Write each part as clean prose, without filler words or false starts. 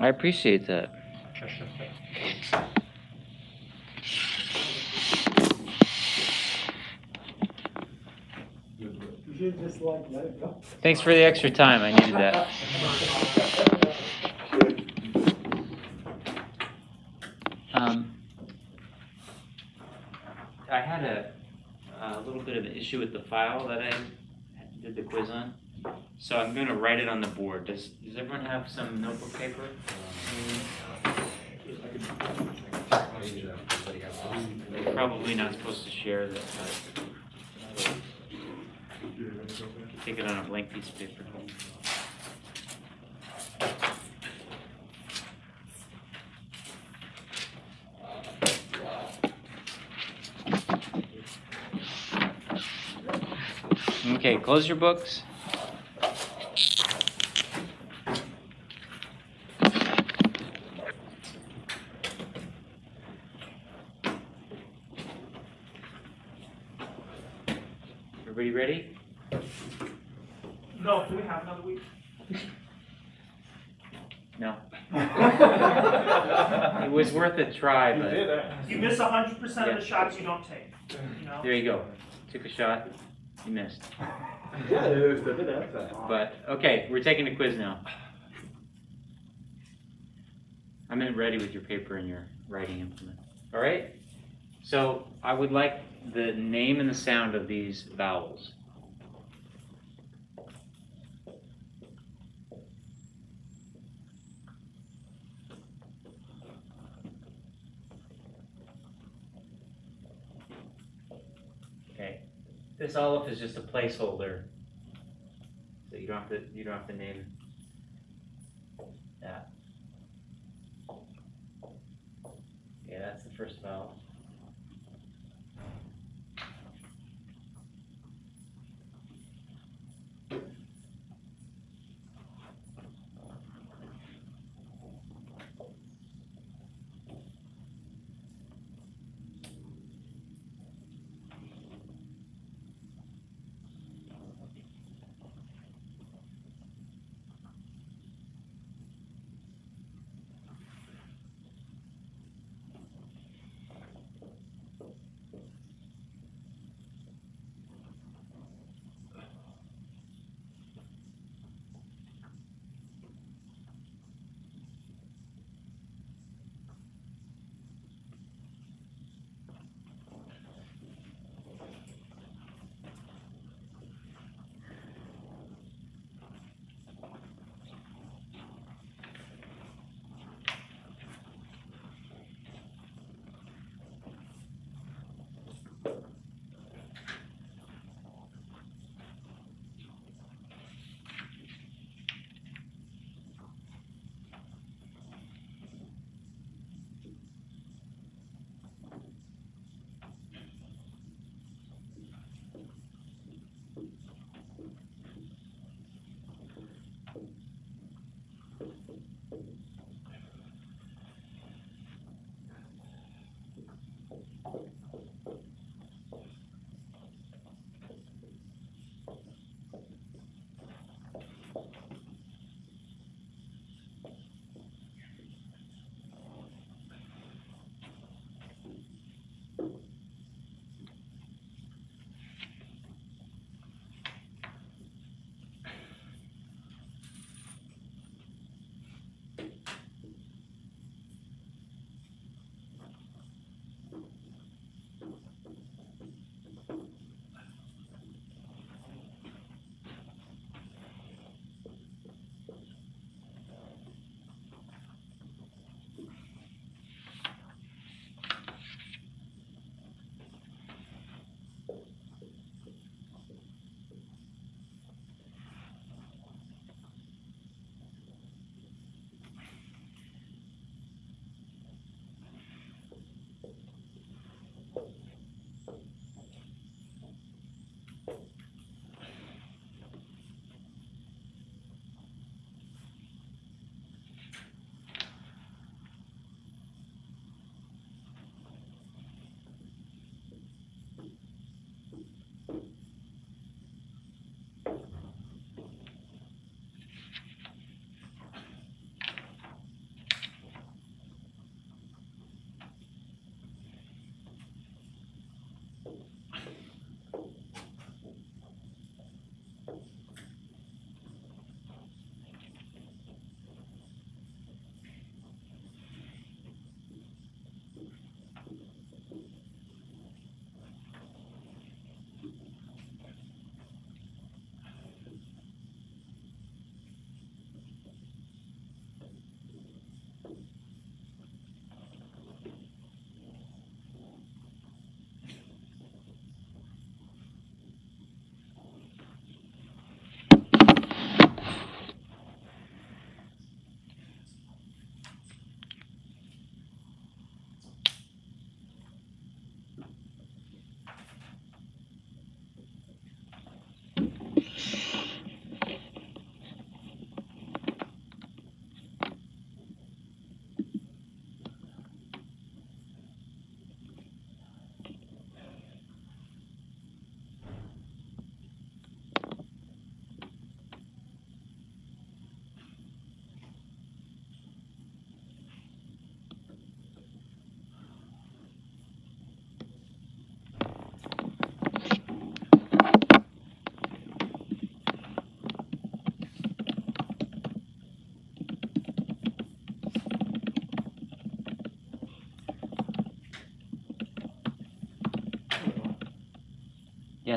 I appreciate that. You should just like let it go. Thanks for the extra time. I needed that. I had a little bit of an issue with the file that I did the quiz on, so I'm going to write it on the board. Does everyone have some notebook paper? You're probably not supposed to share that. Take it on a blank piece of paper. Okay, close your books. Everybody ready? No, do we have another week? No. It was worth a try, but You miss 100% of the shots you don't take. You know? there you go. Took a shot, you missed. Yeah, there's the bit of that. But okay, we're taking a quiz now. I'm ready with your paper and your writing implement. All right? So I would like the name and the sound of these vowels. Okay. This Aleph is just a placeholder. So you don't have to name that. Yeah, that's the first vowel.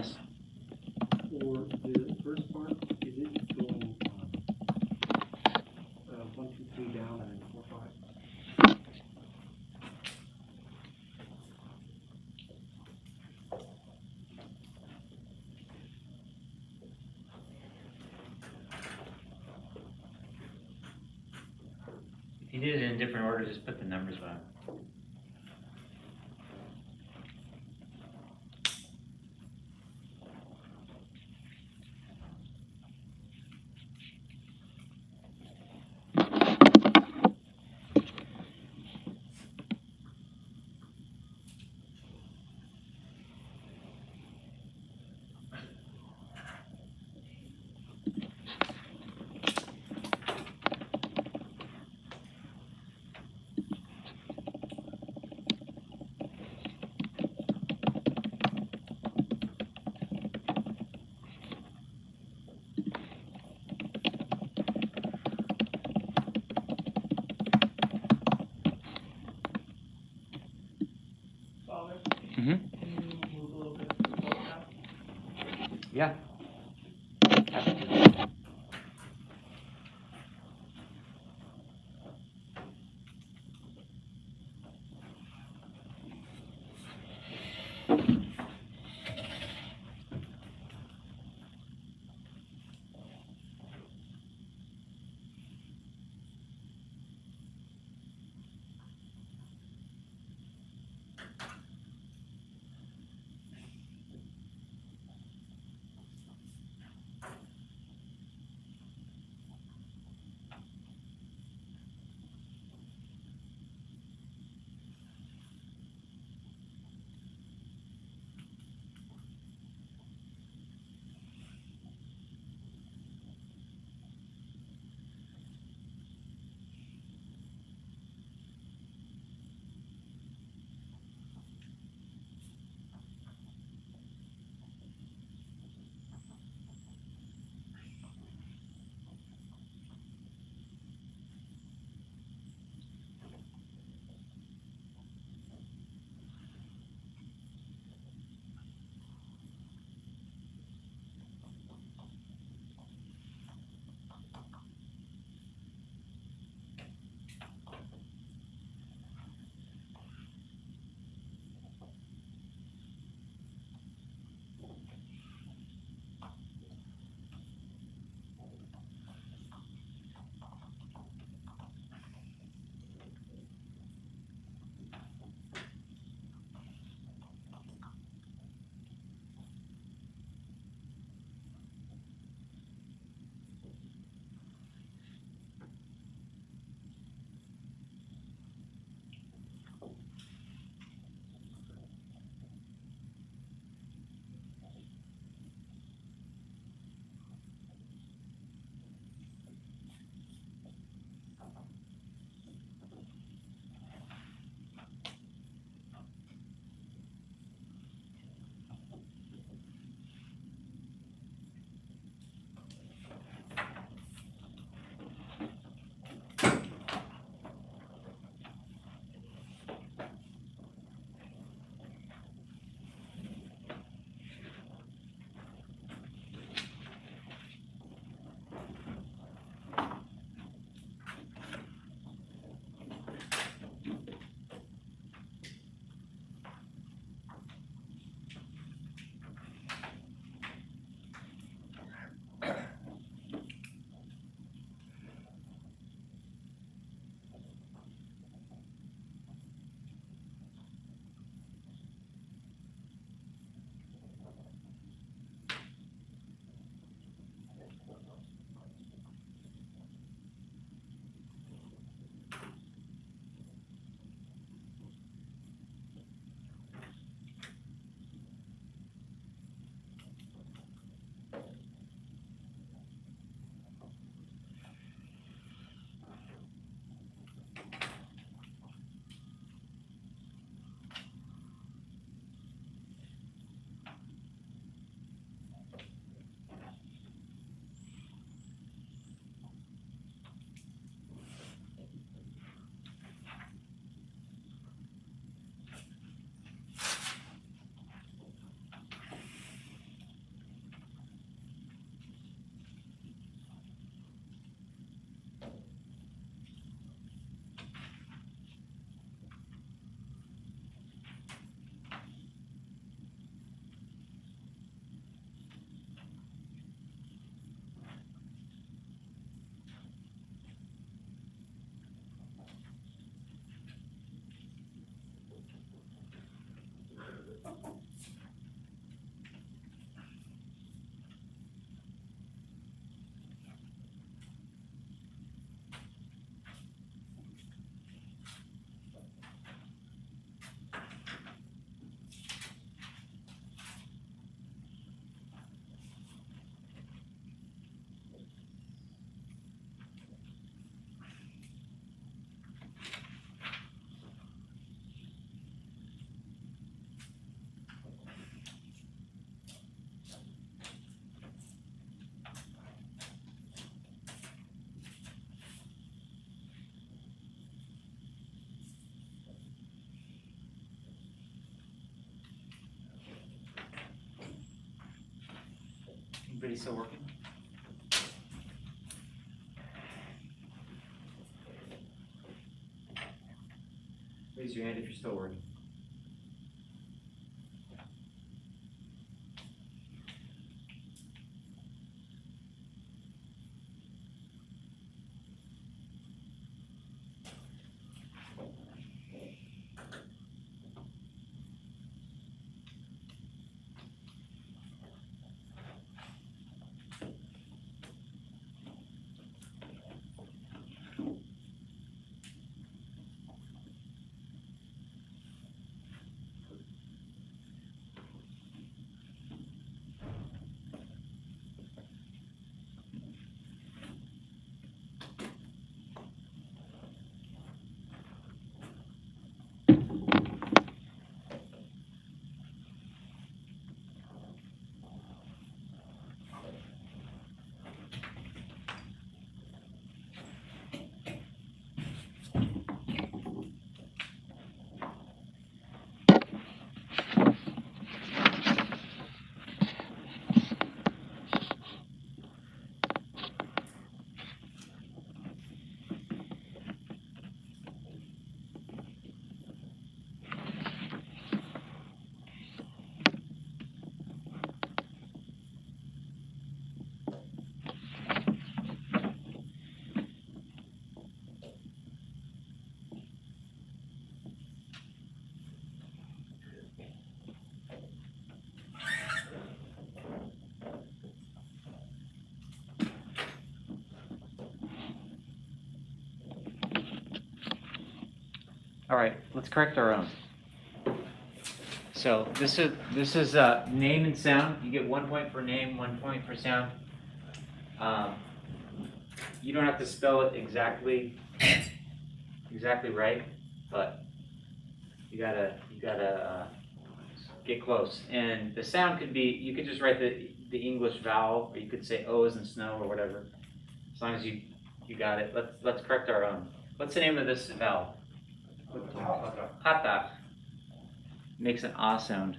Yes. For the first part, is it going, 1, 2, 3 down and then 4, 5? If you did it in different order, just put the numbers on. Father, Mm-hmm. can you move a little bit to the boat now? Yeah. Happy to. Everybody still working? Raise your hand if you're still working. All right, let's correct our own. So this is name and sound. You get 1 point for name, 1 point for sound. You don't have to spell it exactly right, but you gotta get close. And the sound could be, you could just write the English vowel, or you could say O as in snow or whatever. As long as you got it. Let's correct our own. What's the name of this vowel? Hata. Makes an ah sound.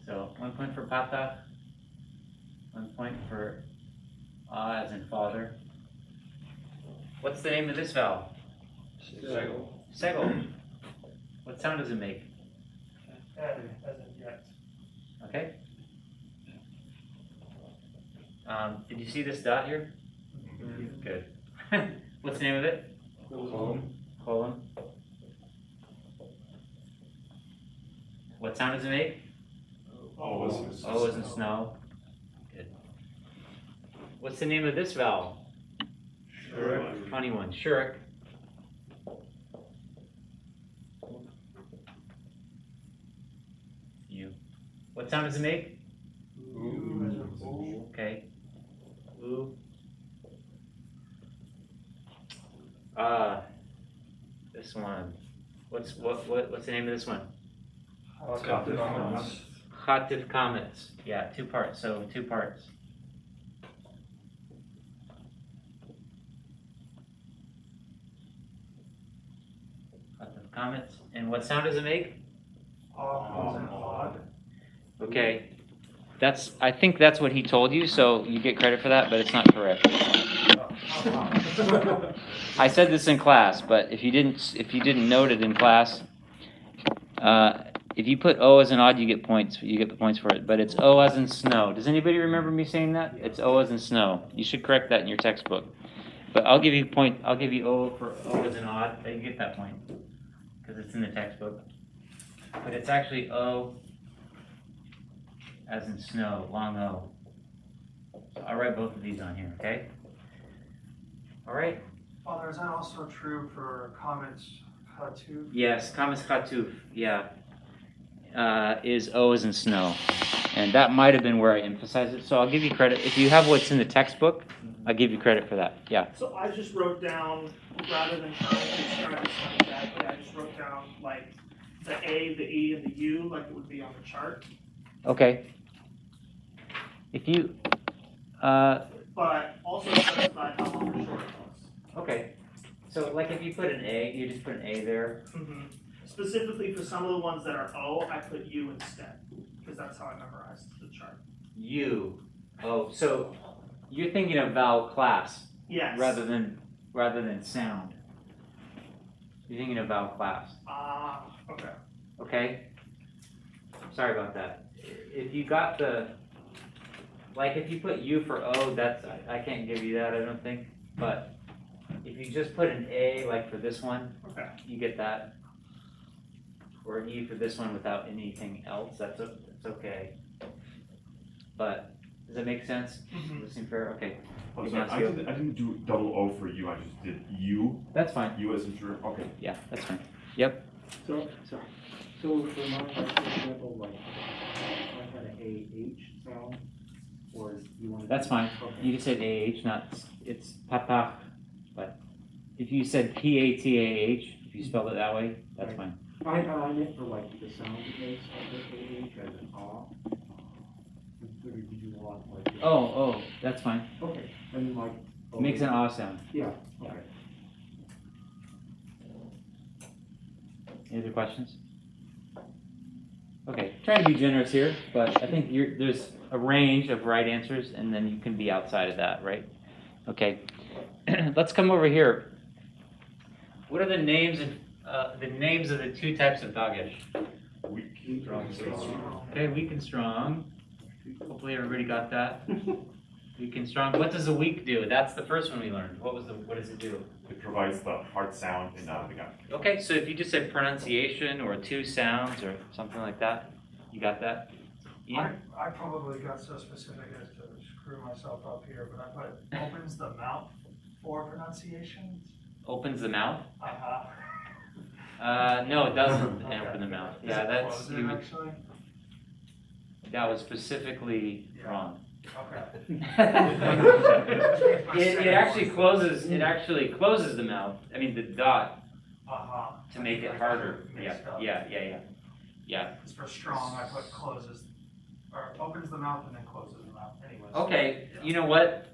So 1 point for pata, 1 point for ah as in father. What's the name of this vowel? Sego. Sego. What sound does it make? As in yet. Okay. Did you see this dot here? Good. What's the name of it? Colon. What sound does it make? O as in snow. Good. What's the name of this vowel? Shurik. Funny one. Shurik. You. What sound does it make? Okay. Ooh. This one. What's the name of this one? Chativ comets. Yeah, 2 parts. So 2 parts. Chativ comets. And what sound does it make? Okay. I think that's what he told you, so you get credit for that, but it's not correct. I said this in class, but if you didn't note it in class, if you put O as an odd, you get points. You get the points for it. But it's O as in snow. Does anybody remember me saying that? It's O as in snow. You should correct that in your textbook. But I'll give you point. I'll give you O for O as an odd. You get that point because it's in the textbook. But it's actually O as in snow, long O. So I'll write both of these on here. Okay. All right. Father, is that also true for comments Khatuf? Yes, Kamas Khatuf, yeah, is O as in snow. And that might have been where I emphasized it, so I'll give you credit. If you have what's in the textbook, I'll give you credit for that, yeah. So I just wrote down, rather than trying to describe this one exactly, I just wrote down like the A, the E, and the U like it would be on the chart. Okay. If you, But also specify how long or short it was. okay. So like if you put an A, you just put an A there. Mm-hmm. Specifically for some of the ones that are O, I put U instead, because that's how I memorized the chart. U. Oh, so you're thinking of vowel class Yes. rather than sound. You're thinking of vowel class. Ah, okay. Okay? Sorry about that. If you got like if you put U for O, I can't give you that, I don't think. But if you just put an A, like for this one, Okay. you get that. Or an E for this one without anything else, that's okay. But, does that make sense? Mhm. Does that seem fair? Okay. Oh, You sorry, can I ask didn't do double O for you, I just did U, That's fine. U as in sure, okay. Yeah, that's fine. Yep. So for mine, like, for example, like, I had an AH sound, or you want to? That's fine. Okay. You just said AH, not, it's papa. But if you said PATAH, if you spelled it that way, that's Right. fine. I meant for like the sound it makes, like the AH as an ah. Did you want like? Oh, that's fine. Okay, and like. It makes an ah sound. Yeah, okay. Any other questions? Okay, trying to be generous here, but I think there's a range of right answers, and then you can be outside of that, right? Okay, let's come over here. What are the names of the two types of dagesh? Weak. Okay, weak and strong. Hopefully everybody got that. Weak and strong. What does a weak do? That's the first one we learned. What does it do? It provides the hard sound in the gun. Okay, so if you just said pronunciation or two sounds or something like that, you got that? Ian? I probably got so specific as to screw myself up here, but I put opens the mouth for pronunciation. Opens the mouth? Uh-huh. No, it doesn't Okay. open the mouth. Does Yeah, it that's close it, actually? that was specifically Yeah. wrong. Okay. It actually closes. It actually closes the mouth. I mean the dot Uh-huh. to make it harder. Yeah. It's for strong, I put closes, or opens the mouth and then closes the mouth, anyways. Okay. You know what?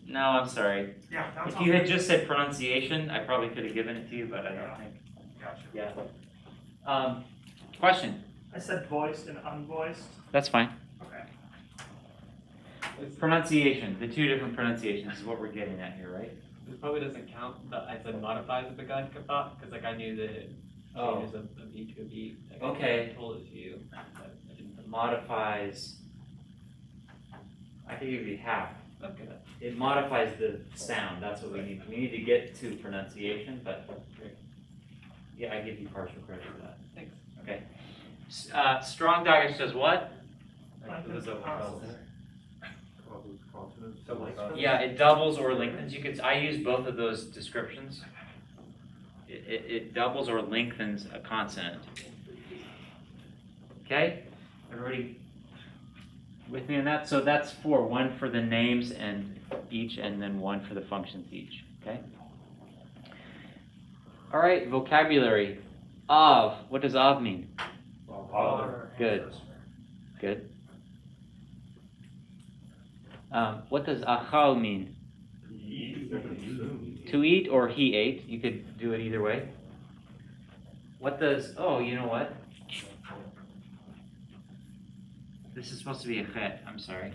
No, I'm sorry. Yeah, that's If you had just said pronunciation, I probably could have given it to you, but I don't think. Gotcha. Yeah. Question. I said voiced and unvoiced. That's fine. Okay. Pronunciation. The two different pronunciations is what we're getting at here, right? This probably doesn't count, but I said modifies the begun thought, because like I knew the Oh. changes of E to a B. Like, Okay. I told it to you. But I didn't. Modifies. I could give you half. Okay. It modifies the sound. That's what we need. We need to get to pronunciation, but yeah, I give you partial credit for that. Thanks. Okay. Strong dagesh does what? Like, there's a consonant. Yeah, it doubles or lengthens. I use both of those descriptions. It doubles or lengthens a consonant. Okay, everybody with me on that? So that's one for the names and each, and then one for the functions each. Okay. All right, vocabulary. Av. What does av mean? Father, Good. ancestor. Good. What does achal mean? To eat or he ate. You could do it either way. What does, you know what? This is supposed to be a chet. I'm sorry.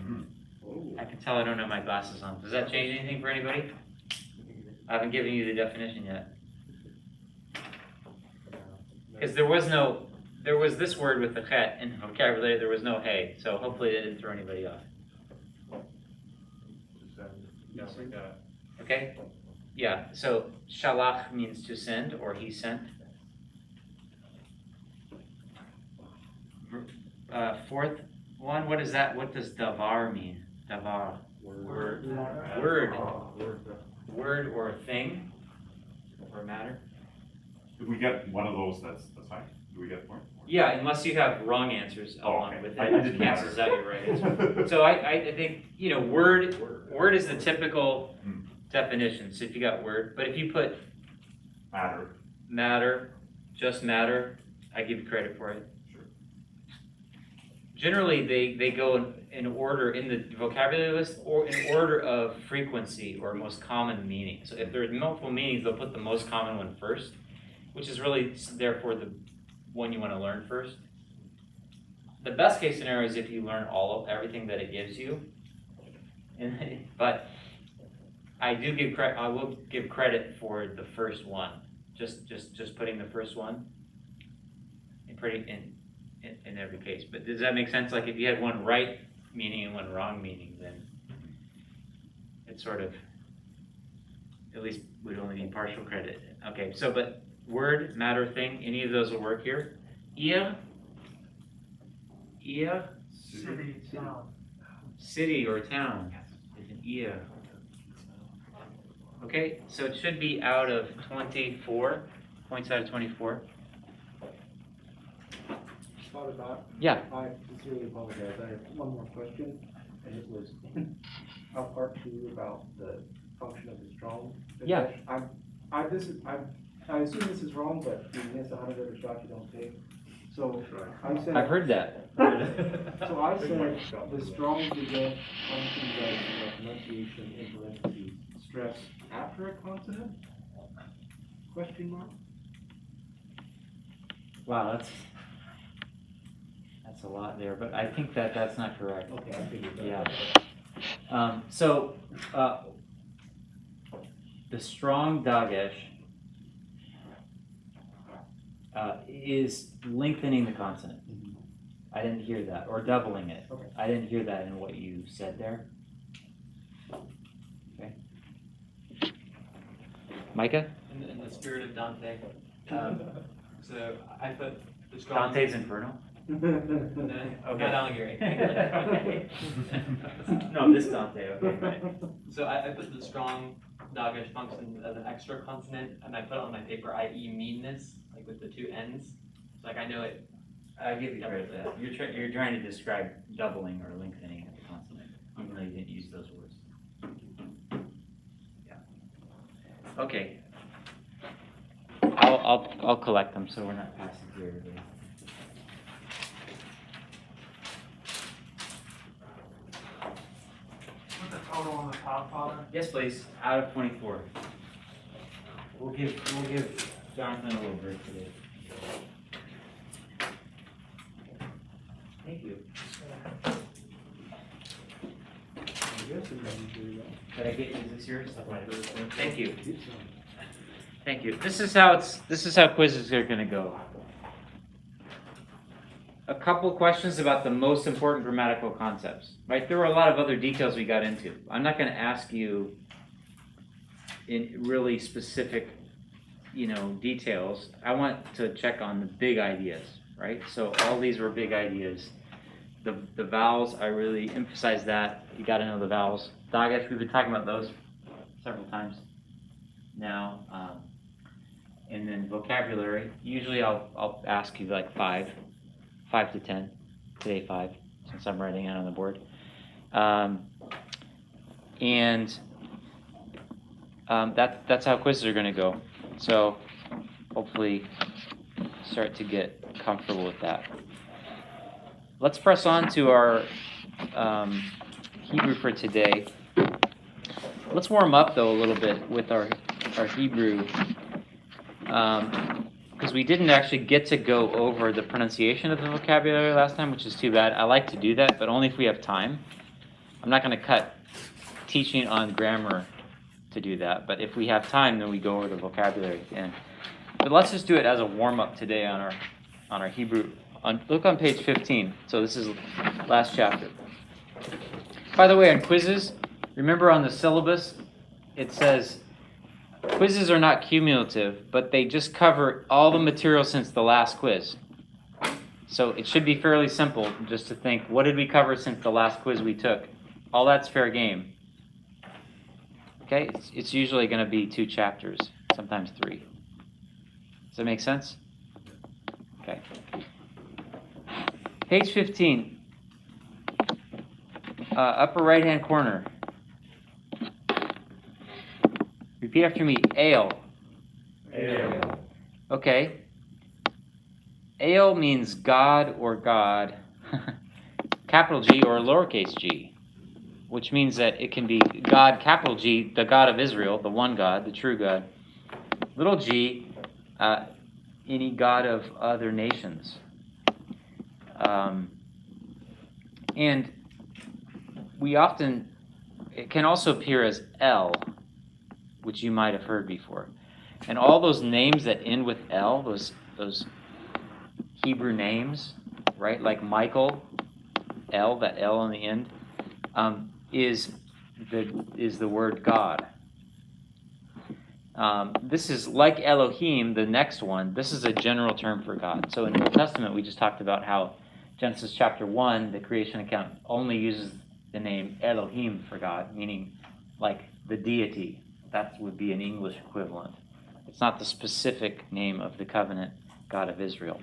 I can tell I don't have my glasses on. Does that change anything for anybody? I haven't given you the definition yet. Because there was this word with the chet in vocabulary, there was no hey. So hopefully it didn't throw anybody off. Okay? Yeah, so shalach means to send, or he sent. Fourth one, what is that? What does davar mean? Davar. Word. Word or thing, or matter. If we get one of those, that's fine. Do we get more? Yeah, unless you have wrong answers along okay. with it. I It didn't cancels matter. out your right answer. So I think, word is the typical definition. So if you got word, but if you put matter, just matter, I give you credit for it. Sure. Generally, they go in order in the vocabulary list, or in order of frequency or most common meaning. So if there are multiple meanings, they'll put the most common one first, which is really therefore the one you want to learn first. The best case scenario is if you learn everything that it gives you. But I will give credit for the first one. Just putting the first one in every case. But does that make sense? Like if you had one right meaning and one wrong meaning, then it's sort of, at least would only be partial credit. Okay, so but word, matter, thing, any of those will work here. Ia, City, town. city or town is an ia. Okay, so it should be out of 24, points out of 24. Father Bott, Yeah. I sincerely apologize. I have one more question, and it was part 2 about the function of the strong. Yeah. I assume this is wrong, but you miss 100 every shot you don't take. So I said. I've heard that. So I said the strong begin functions as pronunciation in parentheses, stress after a consonant? Question mark? Wow, that's a lot there, but I think that's not correct. Okay, I figured that. Yeah. So the strong dagesh is lengthening the consonant. Mhm. I didn't hear that, or doubling it. Okay. I didn't hear that in what you said there. Okay. Micah? In the spirit of Dante. So I put the strong. Dante's Inferno? Not Alighieri. No, this Dante. Okay, right. So I put the strong dogish function as an extra consonant, and I put it on my paper, i.e. meanness, like with the 2 N's. So like I know it. I give you credit for that. You're trying to describe doubling or lengthening of the consonant, even though you didn't use those words. Yeah. Okay. I'll collect them so we're not passing through everybody. Put the total on the top, Father. Yes, please. Out of 24. We'll give Jonathan a little break today. Thank you. Did I get, is this yours? Thank you. Thank you. This is how quizzes are going to go. A couple questions about the most important grammatical concepts. Right? There were a lot of other details we got into. I'm not going to ask you in really specific, details. I want to check on the big ideas, right? So all these were big ideas. The vowels, I really emphasize that. You got to know the vowels. Dagesh, we've been talking about those several times now. And then vocabulary. Usually I'll ask you like 5 to 10. Today 5, since I'm writing it on the board. That's how quizzes are going to go. So hopefully start to get comfortable with that. Let's press on to our Hebrew for today. Let's warm up though a little bit with our Hebrew, because we didn't actually get to go over the pronunciation of the vocabulary last time, which is too bad. I like to do that, but only if we have time. I'm not going to cut teaching on grammar to do that, but if we have time, then we go over the vocabulary again. But let's just do it as a warm-up today on our Hebrew. Look on page 15. So this is last chapter. By the way, on quizzes, remember on the syllabus, it says quizzes are not cumulative, but they just cover all the material since the last quiz. So it should be fairly simple just to think, what did we cover since the last quiz we took? All that's fair game. Okay, it's usually going to be 2 chapters, sometimes 3. Does that make sense? Okay. Page 15, upper right-hand corner. Repeat after me, ale. Ale. Okay. Ale means God or God, capital G or lowercase g, which means that it can be God, capital G, the God of Israel, the one God, the true God. Little g any god of other nations. And we often, it can also appear as El, which you might have heard before. And all those names that end with El, those Hebrew names, right? Like Michael, El, that L on the end, is the word God. This is like Elohim, the next one. This is a general term for God. So in the Old Testament, we just talked about how Genesis chapter 1, the creation account, only uses the name Elohim for God, meaning like the deity. That would be an English equivalent. It's not the specific name of the covenant God of Israel.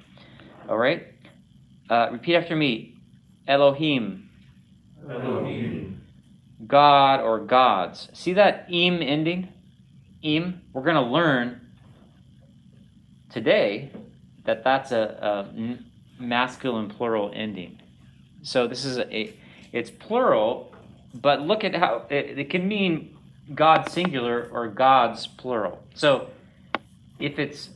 All right? Repeat after me. Elohim. Elohim. God or gods. See that im ending? Im. We're going to learn today that that's a masculine plural ending. So this is it's plural, but look at how it can mean God singular or gods plural. So if it's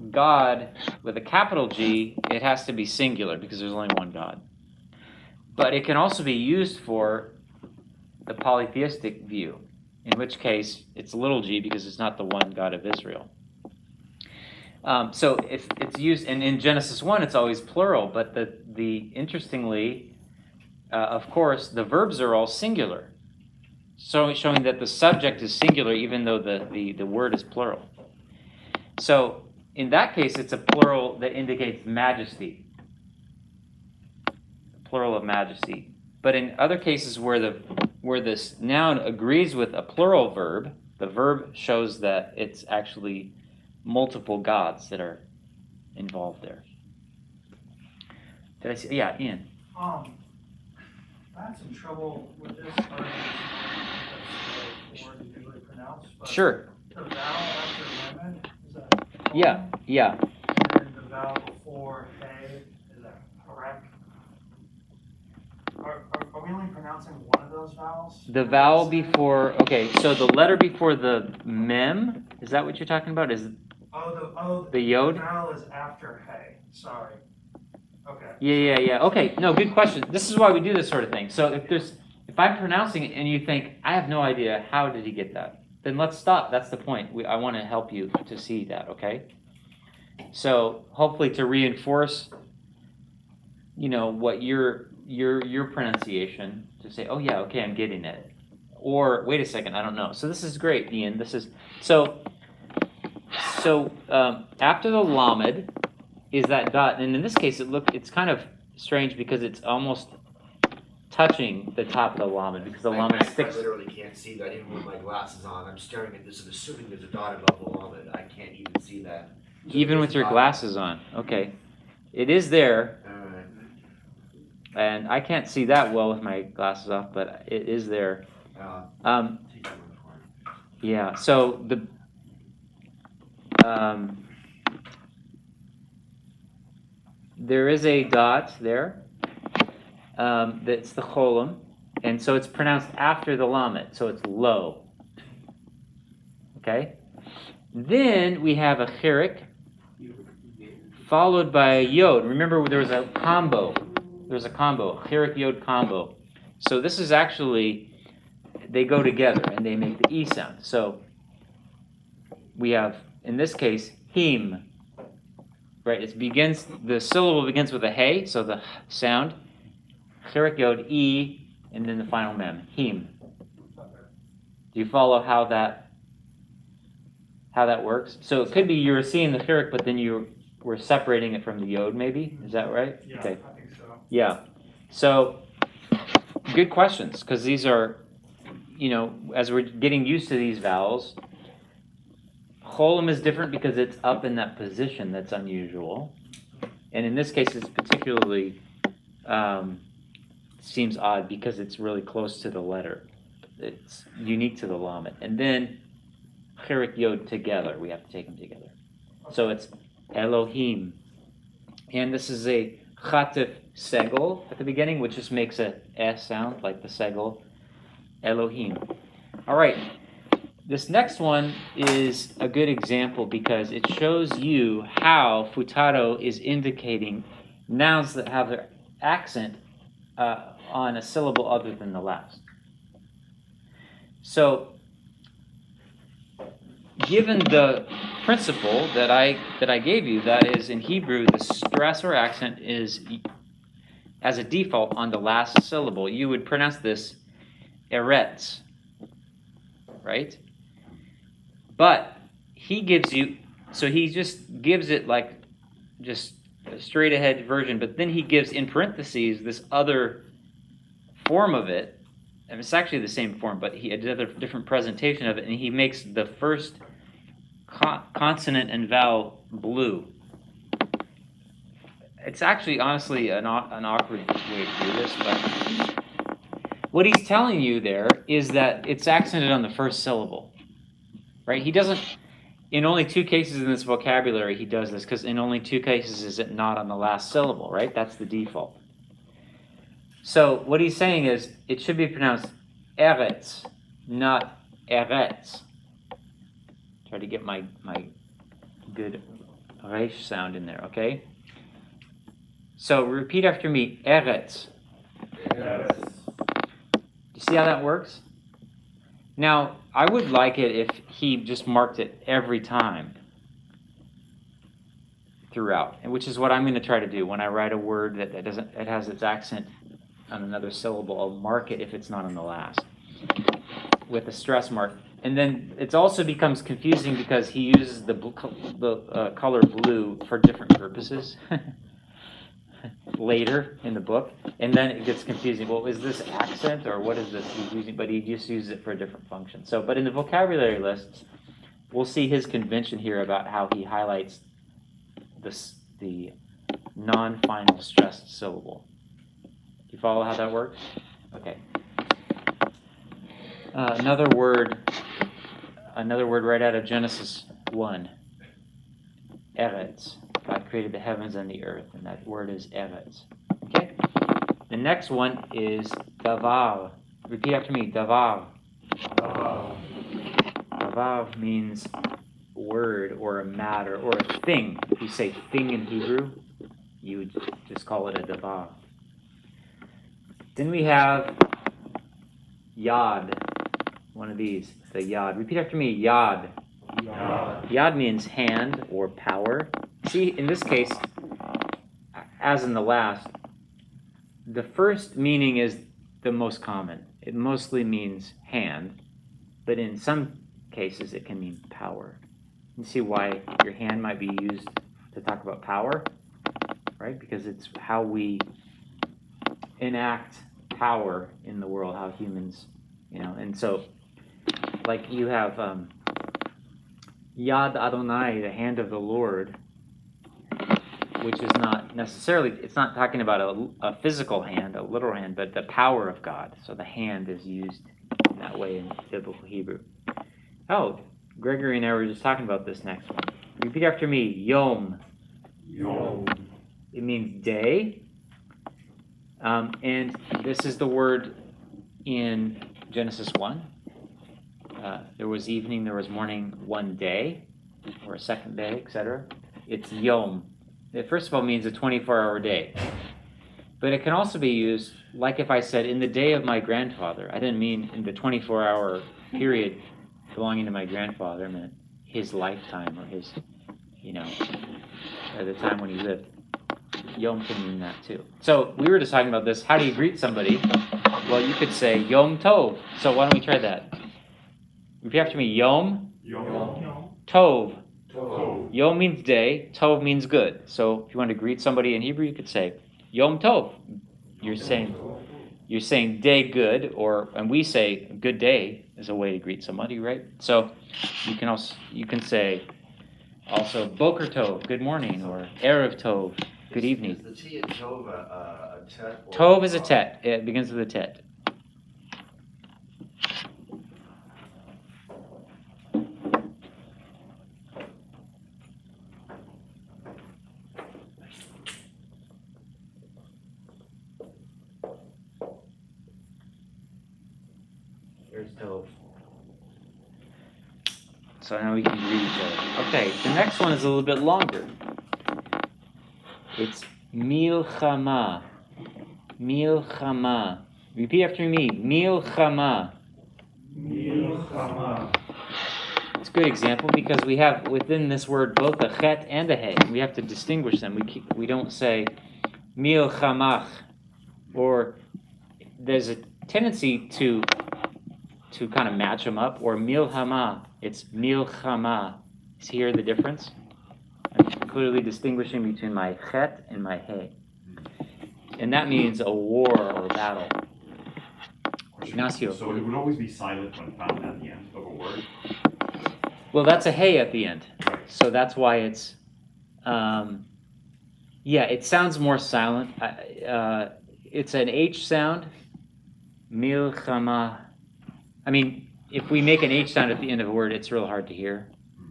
God with a capital G, it has to be singular because there's only one God. But it can also be used for the polytheistic view, in which case it's little g because it's not the one God of Israel. So it's used, and in Genesis 1 it's always plural, but the interestingly, of course, the verbs are all singular, so showing that the subject is singular even though the word is plural. So in that case, it's a plural that indicates majesty, plural of majesty. But in other cases where this noun agrees with a plural verb, the verb shows that it's actually multiple gods that are involved there. Did I see? Yeah, Ian. I had some trouble with this. I don't know if that's the word you usually pronounce, but Sure. the vowel after lemon, is that? Yeah. And then the vowel before hey, is that correct? Are we only pronouncing one of those vowels? The vowel before, okay, so the letter before the mem, is that what you're talking about? Is the yod? The vowel is after hey. Sorry. Okay. Yeah. Okay, no, good question. This is why we do this sort of thing. So if I'm pronouncing it and you think, I have no idea, how did he get that? Then let's stop. That's the point. I want to help you to see that, okay? So hopefully to reinforce, what your pronunciation, to say, oh yeah, okay, I'm getting it. Or wait a second, I don't know. So this is great, Ian. This is so after the lamed is that dot, and in this case it's kind of strange because it's almost touching the top of the lamed because the lamed sticks. I literally can't see that even with my glasses on. I'm staring at this and assuming there's a dot above the lamed. I can't even see that. So Even with your glasses on, okay. It is there, Alright. and I can't see that well with my glasses off, but it is there. Take your word for it. Yeah, so there is a dot there. That's the cholim, and so it's pronounced after the lamed, so it's low. Okay? Then we have a chirik, followed by a yod. Remember, there was a combo. There's a combo, chirik yod combo. So this is actually, they go together and they make the E sound. So we have, in this case, him. Right, the syllable begins with a hey, so the sound, chirik yod, E, and then the final mem, him. Do you follow how that works? So it could be you were seeing the chirik, but then you were separating it from the yod, maybe? Is that right? Yeah, Okay. I think so. Yeah. So, good questions, because these are, as we're getting used to these vowels, cholim is different because it's up in that position that's unusual. And in this case, it's particularly seems odd because it's really close to the letter. It's unique to the lamed. And then chirik yod together. We have to take them together. So it's Elohim. And this is a chatif segol at the beginning, which just makes a S sound like the segol. Elohim. All right. This next one is a good example because it shows you how futaro is indicating nouns that have their accent on a syllable other than the last. So, given the principle that I gave you, that is in Hebrew, the stress or accent is as a default on the last syllable. You would pronounce this eretz, right? But he gives you, so he just gives it like just a straight ahead version, but then he gives in parentheses this other form of it, and it's actually the same form, but he did a different presentation of it, and he makes the first consonant and vowel blue. It's actually, honestly, an awkward way to do this, but what he's telling you there is that it's accented on the first syllable, right? He doesn't, in only 2 cases in this vocabulary, he does this, because in only 2 cases is it not on the last syllable, right? That's the default. So what he's saying is it should be pronounced eretz, not eretz. Try to get my good resh sound in there, okay? So repeat after me, eretz. You see how that works? Now, I would like it if he just marked it every time throughout, and which is what I'm going to try to do when I write a word that it has its accent on another syllable. I'll mark it if it's not on the last with a stress mark. And then it also becomes confusing because he uses the color blue for different purposes later in the book, and then it gets confusing. Well, is this accent or what is this he's using? But he just uses it for a different function. So, but in the vocabulary lists, we'll see his convention here about how he highlights the non-final stressed syllable. Do you follow how that works? Okay. Another word right out of Genesis 1. Eretz. God created the heavens and the earth, and that word is eretz. Okay? The next one is davar. Repeat after me, davar. Davar means word or a matter or a thing. If you say thing in Hebrew, you would just call it a davar. Then we have yad. One of these, the yad. Repeat after me, yad. Yad means hand or power. See, in this case, as in the last, the first meaning is the most common. It mostly means hand, but in some cases it can mean power. You see why your hand might be used to talk about power, right? Because it's how we enact power in the world, how humans, and so, like you have Yad Adonai, the hand of the Lord, which is not necessarily, it's not talking about a physical hand, a literal hand, but the power of God. So the hand is used in that way in biblical Hebrew. Oh, Gregory and I were just talking about this next one. Repeat after me, yom. Yom. It means day. And this is the word in Genesis 1. There was evening, there was morning, one day, or a second day, etc. It's yom. It first of all means a 24-hour day. But it can also be used, like if I said, in the day of my grandfather. I didn't mean in the 24-hour period belonging to my grandfather. I meant his lifetime or his, at the time when he lived. Yom can mean that too. So we were just talking about this. How do you greet somebody? Well, you could say Yom Tov. So why don't we try that? Repeat after me. Yom. Tov. Yom means day. Tov means good. So if you want to greet somebody in Hebrew, you could say Yom Tov. You're saying day good, and we say good day is a way to greet somebody, right? So you can say also Boker Tov, good morning, or Erev Tov, good evening. Is the T in Tov a tet? Tov is a tet. It begins with a tet. There's Tov. so now we can read each other. Okay, the next one is a little bit longer. It's milchama. Milchama. Repeat after me. Milchama. Milchama. It's a good example because we have within this word both a chet and a hey. We have to distinguish them. We don't say milchamach, or there's a tendency to kind of match them up, or milhama. It's milchama. See here the difference? I'm clearly distinguishing between my chet and my hey. And that means a war or a battle. Ignacio. So it would always be silent when found at the end of a word. Well, that's a hey at the end. Right. So that's why it's, it sounds more silent. It's an H sound. Milchama. I mean, if we make an H sound at the end of a word, it's real hard to hear.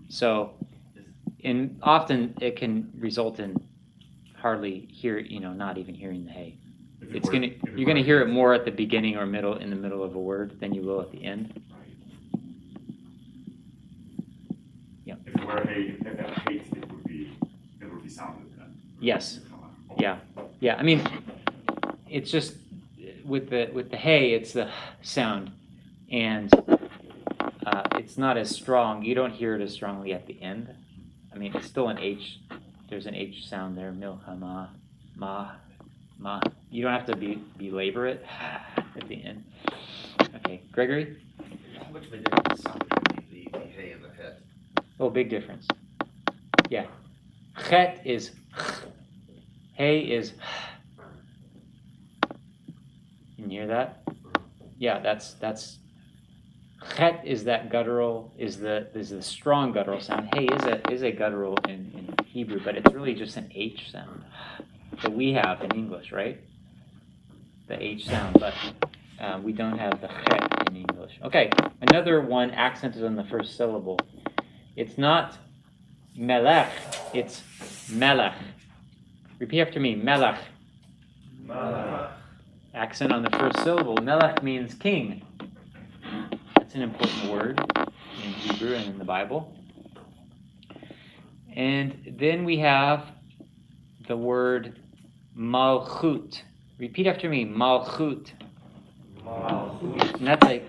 So, and often it can result in hardly not even hearing the hey. You're gonna hear it more at the beginning or in the middle of a word than you will at the end. Yeah. If it were a hey, if it had a hate, it would be sounded then. Yes. Yeah. Yeah. I mean, it's just with the hey, it's the sound, and it's not as strong. You don't hear it as strongly at the end. I mean, it's still an H. There's an H sound there. Milchama, ma. You don't have to belabor it at the end. Okay, Gregory? How much of a difference is sound between the hey and the het? Oh, big difference. Yeah. Chet is hey is. Can you hear that? Yeah, that's chet is that guttural, is the strong guttural sound. Hey is a guttural in Hebrew, but it's really just an H sound that we have in English, right? The H sound, but we don't have the chet in English. Okay, another one accented on the first syllable. It's not melech, it's melech. Repeat after me, melech. Melech. Accent on the first syllable. Melech means king. That's an important word in Hebrew and in the Bible. And then we have the word malchut. Repeat after me, malchut. Malchut. And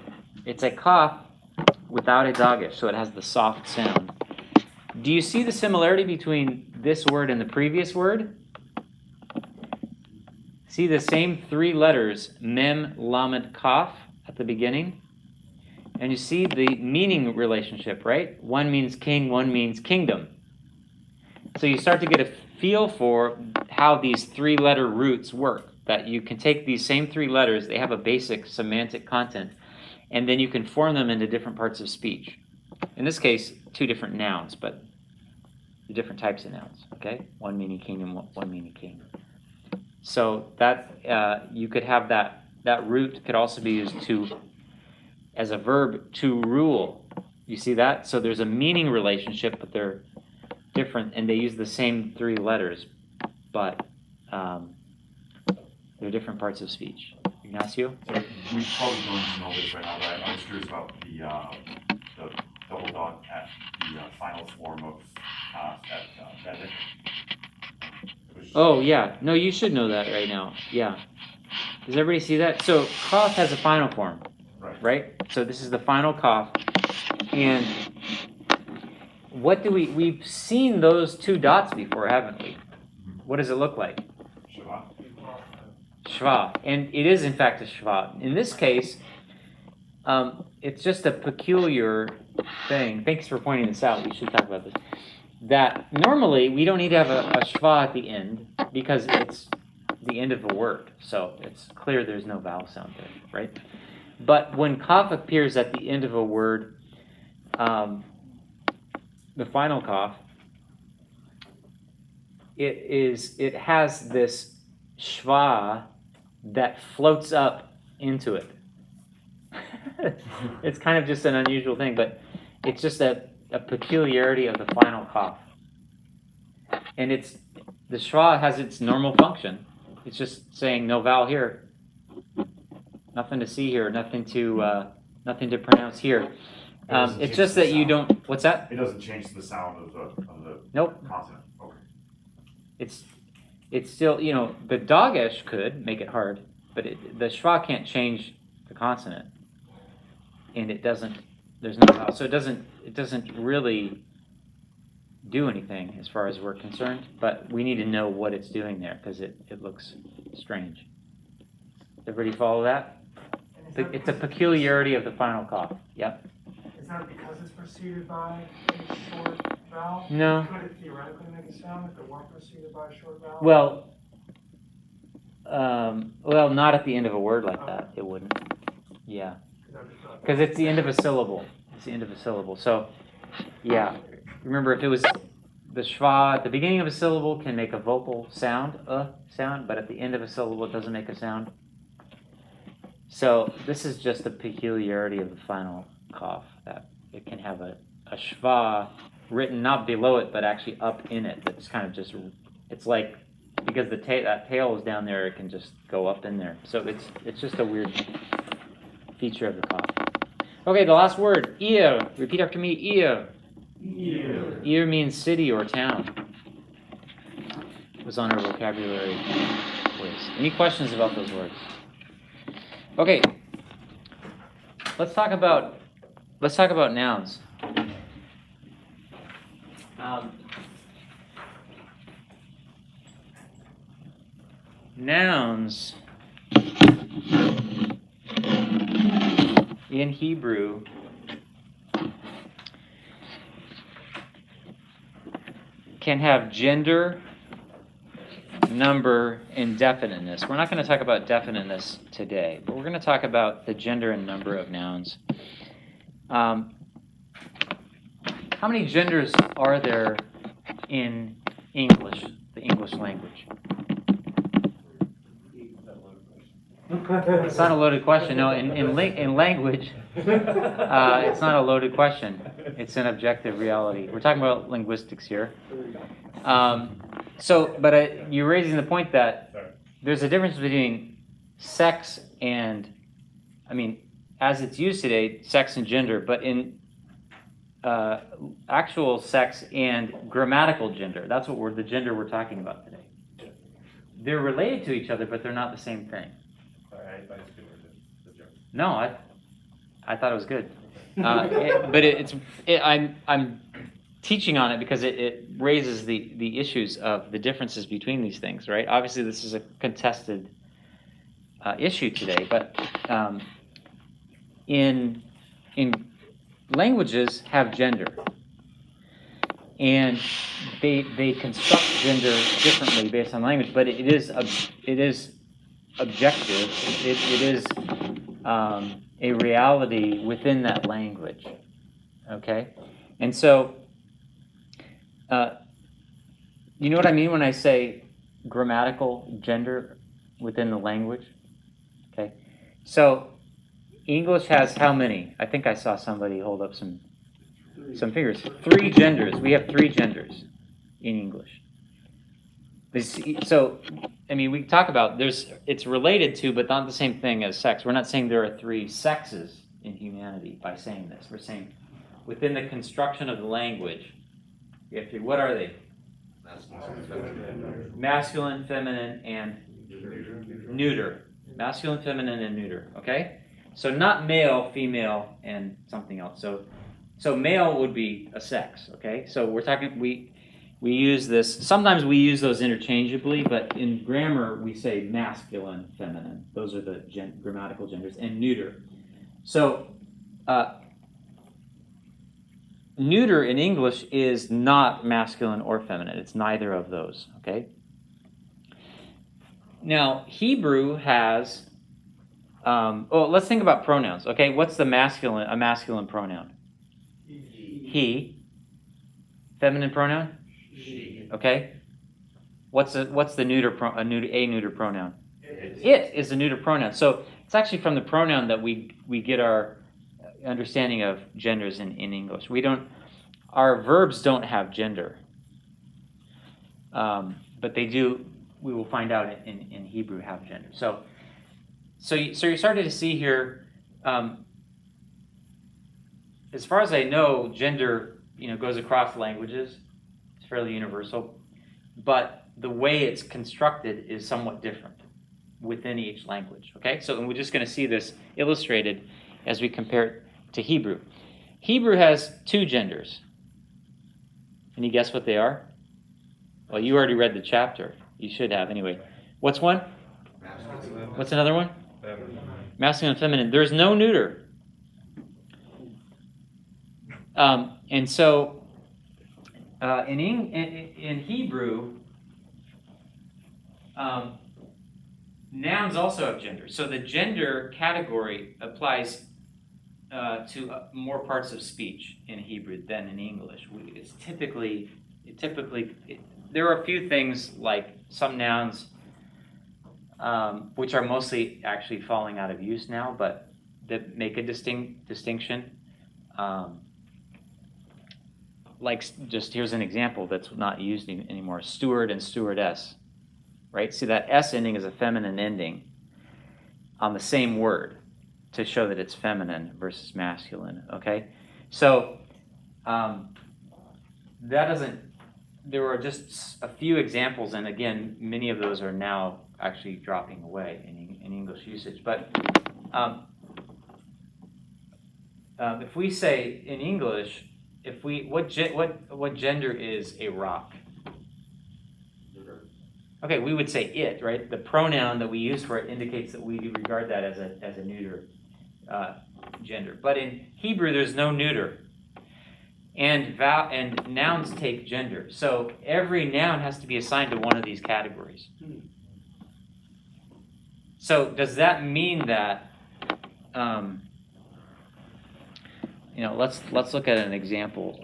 it's a cough without a dagesh, so it has the soft sound. Do you see the similarity between this word and the previous word? See the same three letters, mem, lamed, kaf, at the beginning? And you see the meaning relationship, right? One means king, one means kingdom. So you start to get a feel for how these three-letter roots work, that you can take these same three letters, they have a basic semantic content, and then you can form them into different parts of speech. In this case, two different nouns, but the different types of nouns, okay? One meaning kingdom, one meaning king. So that you could have that root could also be used as a verb to rule. You see that? So there's a meaning relationship, but they're different, and they use the same three letters, but they're different parts of speech. Ignacio? So we probably don't know this right now, but I was curious about the double dot at the final form of Bennett. Oh, yeah. No, you should know that right now. Yeah. Does everybody see that? So cough has a final form, right? So this is the final cough. And what do we've seen those two dots before, haven't we? What does it look like? Shiva. Shva. And it is, in fact, a shva. In this case, it's just a peculiar thing. Thanks for pointing this out. We should talk about this. That normally we don't need to have a shva at the end because it's the end of a word. So it's clear there's no vowel sound there, right? But when kaf appears at the end of a word, the final kaf, it has this shva that floats up into it. It's kind of just an unusual thing, but it's just a peculiarity of the final kaf. And the shva has its normal function. It's just saying no vowel here. Nothing to see here, nothing to pronounce here. It's just that you don't, what's that? It doesn't change the sound of the Nope. consonant, okay. It's still, the dogish could make it hard, but the schwa can't change the consonant. And it doesn't, there's no how. So it doesn't really do anything as far as we're concerned, but we need to know what it's doing there because it looks strange. Everybody follow that? It's a peculiarity of the final cough. Yep. Is that because it's preceded by a short vowel? No. Could it theoretically make a sound if it weren't preceded by a short vowel? Well, not at the end of a word like that. It wouldn't. Yeah. Because it's the end of a syllable. It's the end of a syllable. So, yeah. Remember, if it was the schwa at the beginning of a syllable can make a vocal sound, but at the end of a syllable it doesn't make a sound. So this is just a peculiarity of the final cough, that it can have a schwa written not below it, but actually up in it. That's kind of just, it's like, because that tail is down there, it can just go up in there. So it's just a weird feature of the cough. Okay, the last word, ear. Repeat after me, ear. Ear. Ear means city or town. It was on our vocabulary quiz. Any questions about those words? Okay. Let's talk about nouns. Nouns in Hebrew can have gender, number, and definiteness. We're not going to talk about definiteness today, but we're going to talk about the gender and number of nouns. How many genders are there in English, the English language? It's not a loaded question. No, in language, it's not a loaded question. It's an objective reality. We're talking about linguistics here. But you're raising the point that there's a difference between sex and, as it's used today, sex and gender, but in actual sex and grammatical gender. That's the gender we're talking about today. They're related to each other, but they're not the same thing. I just couldn't read the joke. No, I thought it was good, I'm teaching on it because it raises the issues of the differences between these things, right? Obviously, this is a contested issue today, but in languages have gender, and they construct gender differently based on language, but it is objective. It is a reality within that language. Okay, and so you know what I mean when I say grammatical gender within the language? Okay, so English has how many? I think I saw somebody hold up some figures. 3 genders. We have 3 genders in English. So, we can talk about it's related to, but not the same thing as sex. We're not saying there are 3 sexes in humanity by saying this. We're saying within the construction of the language, we have 3. What are they? Masculine, feminine, and neuter. Masculine, feminine, and neuter. Okay? So not male, female, and something else. So male would be a sex. Okay? So we're talking, we use this, sometimes we use those interchangeably, but in grammar we say masculine, feminine. Those are the grammatical genders, and neuter. So neuter in English is not masculine or feminine. It's neither of those, okay? Now, Hebrew has, let's think about pronouns, okay? What's a masculine pronoun? He. Feminine pronoun? She. Okay. What's the neuter pronoun? It is a neuter pronoun. So it's actually from the pronoun that we get our understanding of genders in English. Our verbs don't have gender, but they do. We will find out in Hebrew have gender. So you're starting to see here. as far as I know, gender, goes across languages. It's fairly universal, but the way it's constructed is somewhat different within each language. Okay, so and we're just going to see this illustrated as we compare it to Hebrew. Hebrew has two genders. Can you guess what they are? Well, you already read the chapter. You should have anyway. What's one? What's another one? Masculine and feminine. There's no neuter. And so in Hebrew, nouns also have gender. So the gender category applies to more parts of speech in Hebrew than in English. There are a few things like some nouns, which are mostly actually falling out of use now, but that make a distinction. Like, just here's an example that's not used anymore: steward and stewardess. Right? See, that S ending is a feminine ending on the same word to show that it's feminine versus masculine. Okay, so there are just a few examples, and again, many of those are now actually dropping away in English usage. But if we say in English, what gender is a rock? Okay, we would say it, right? The pronoun that we use for it indicates that we regard that as a neuter gender. But in Hebrew, there's no neuter. And nouns take gender. So every noun has to be assigned to one of these categories. So does that mean that, let's look at an example.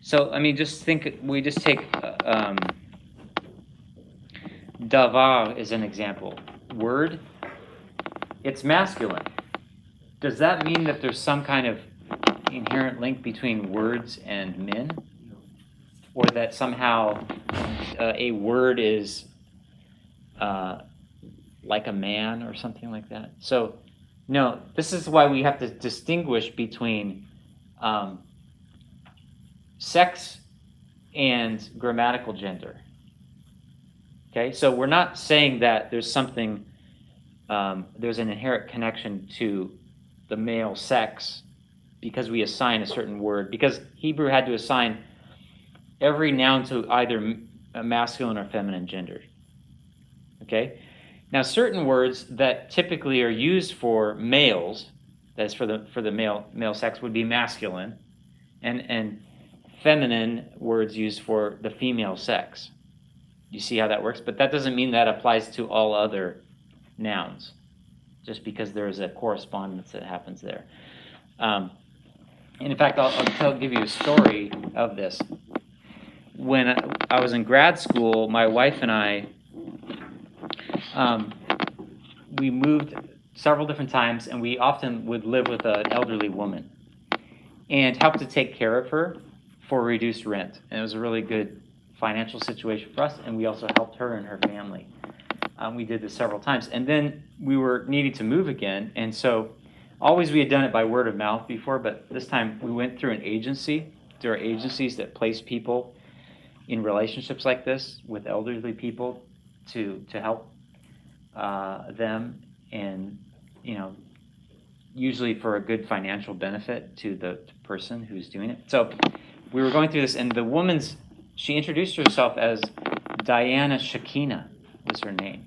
So, I mean, we just take davar as an example. Word, it's masculine. Does that mean that there's some kind of inherent link between words and men? Or that somehow a word is like a man or something like that? So, no, this is why we have to distinguish between sex and grammatical gender. Okay, so we're not saying that there's something, there's an inherent connection to the male sex because we assign a certain word, because Hebrew had to assign every noun to either a masculine or feminine gender. Okay, now certain words that typically are used for males, that's for the male sex, would be masculine, and feminine words used for the female sex. You see how that works? But that doesn't mean that applies to all other nouns, just because there's a correspondence that happens there. And in fact, I'll give you a story of this. When I was in grad school, my wife and I, we moved several different times, and we often would live with an elderly woman and help to take care of her for reduced rent. And it was a really good financial situation for us, and we also helped her and her family. We did this several times. And then we were needing to move again, and so always we had done it by word of mouth before, but this time we went through an agency. There are agencies that place people in relationships like this with elderly people to help them, and usually for a good financial benefit to the person who's doing it. So we were going through this, and the woman's, she introduced herself as Diana Shakina was her name,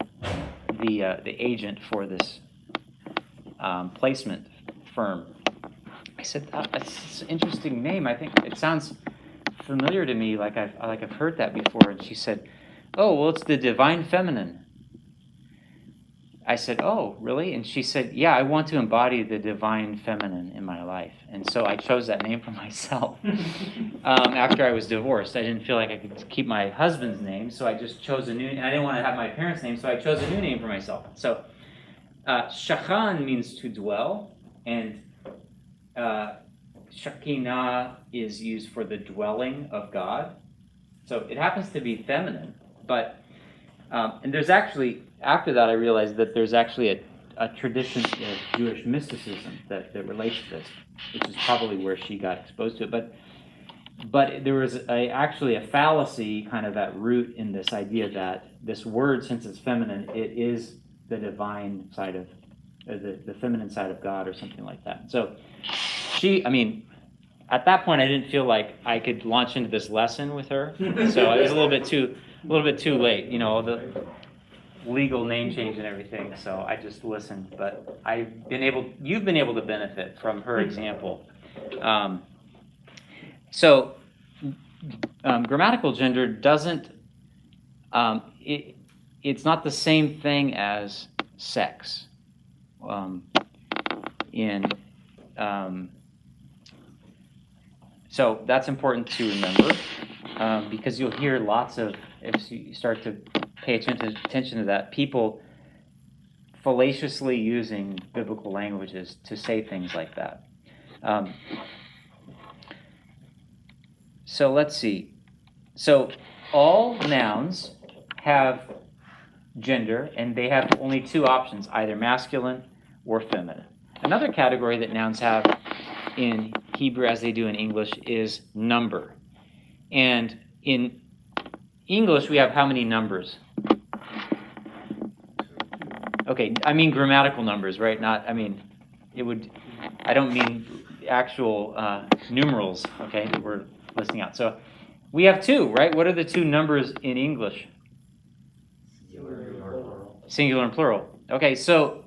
the agent for this placement firm. I said, that's an interesting name. I think it sounds familiar to me, like I've heard that before. And she said, oh, well, it's the divine feminine. I said, oh, really? And she said, yeah, I want to embody the divine feminine in my life. And so I chose that name for myself. After I was divorced, I didn't feel like I could keep my husband's name, so I just chose and I didn't want to have my parents' name, so I chose a new name for myself. So Shachan means to dwell, and Shekinah is used for the dwelling of God. So it happens to be feminine, but, and there's actually, after that I realized that there's actually a tradition of Jewish mysticism that relates to this, which is probably where she got exposed to it. But there was actually a fallacy kind of at root in this idea that this word, since it's feminine, it is the divine side of, the feminine side of God or something like that. So at that point I didn't feel like I could launch into this lesson with her. So it was a little bit too late, the legal name change and everything. So I just listened. But you've been able to benefit from her example. So grammatical gender doesn't, it's not the same thing as sex. So that's important to remember, because you'll hear lots of, if you start to pay attention to that, people fallaciously using biblical languages to say things like that. So let's see. So all nouns have gender, and they have only two options, either masculine or feminine. Another category that nouns have in Hebrew, as they do in English, is number. And in English, we have how many numbers? Okay, I mean grammatical numbers, right? I don't mean actual numerals, okay, that we're listing out. So we have two, right? What are the two numbers in English? Singular and plural. Okay, so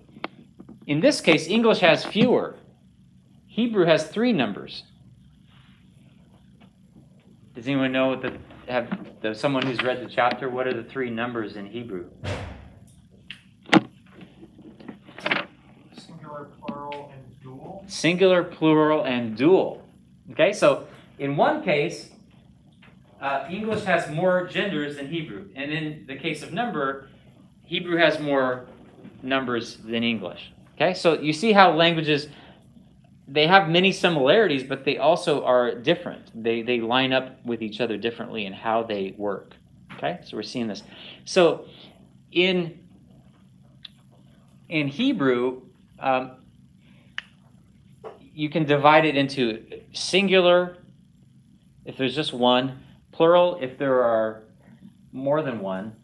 in this case, English has fewer. Hebrew has three numbers. Does anyone know someone who's read the chapter? What are the three numbers in Hebrew? Singular, plural, and dual. Singular, plural, and dual. Okay, so in one case, English has more genders than Hebrew. And in the case of number, Hebrew has more numbers than English. Okay, so you see how languages, they have many similarities, but they also are different. They line up with each other differently in how they work. Okay, so we're seeing this. So in Hebrew, you can divide it into singular if there's just one, plural if there are more than one.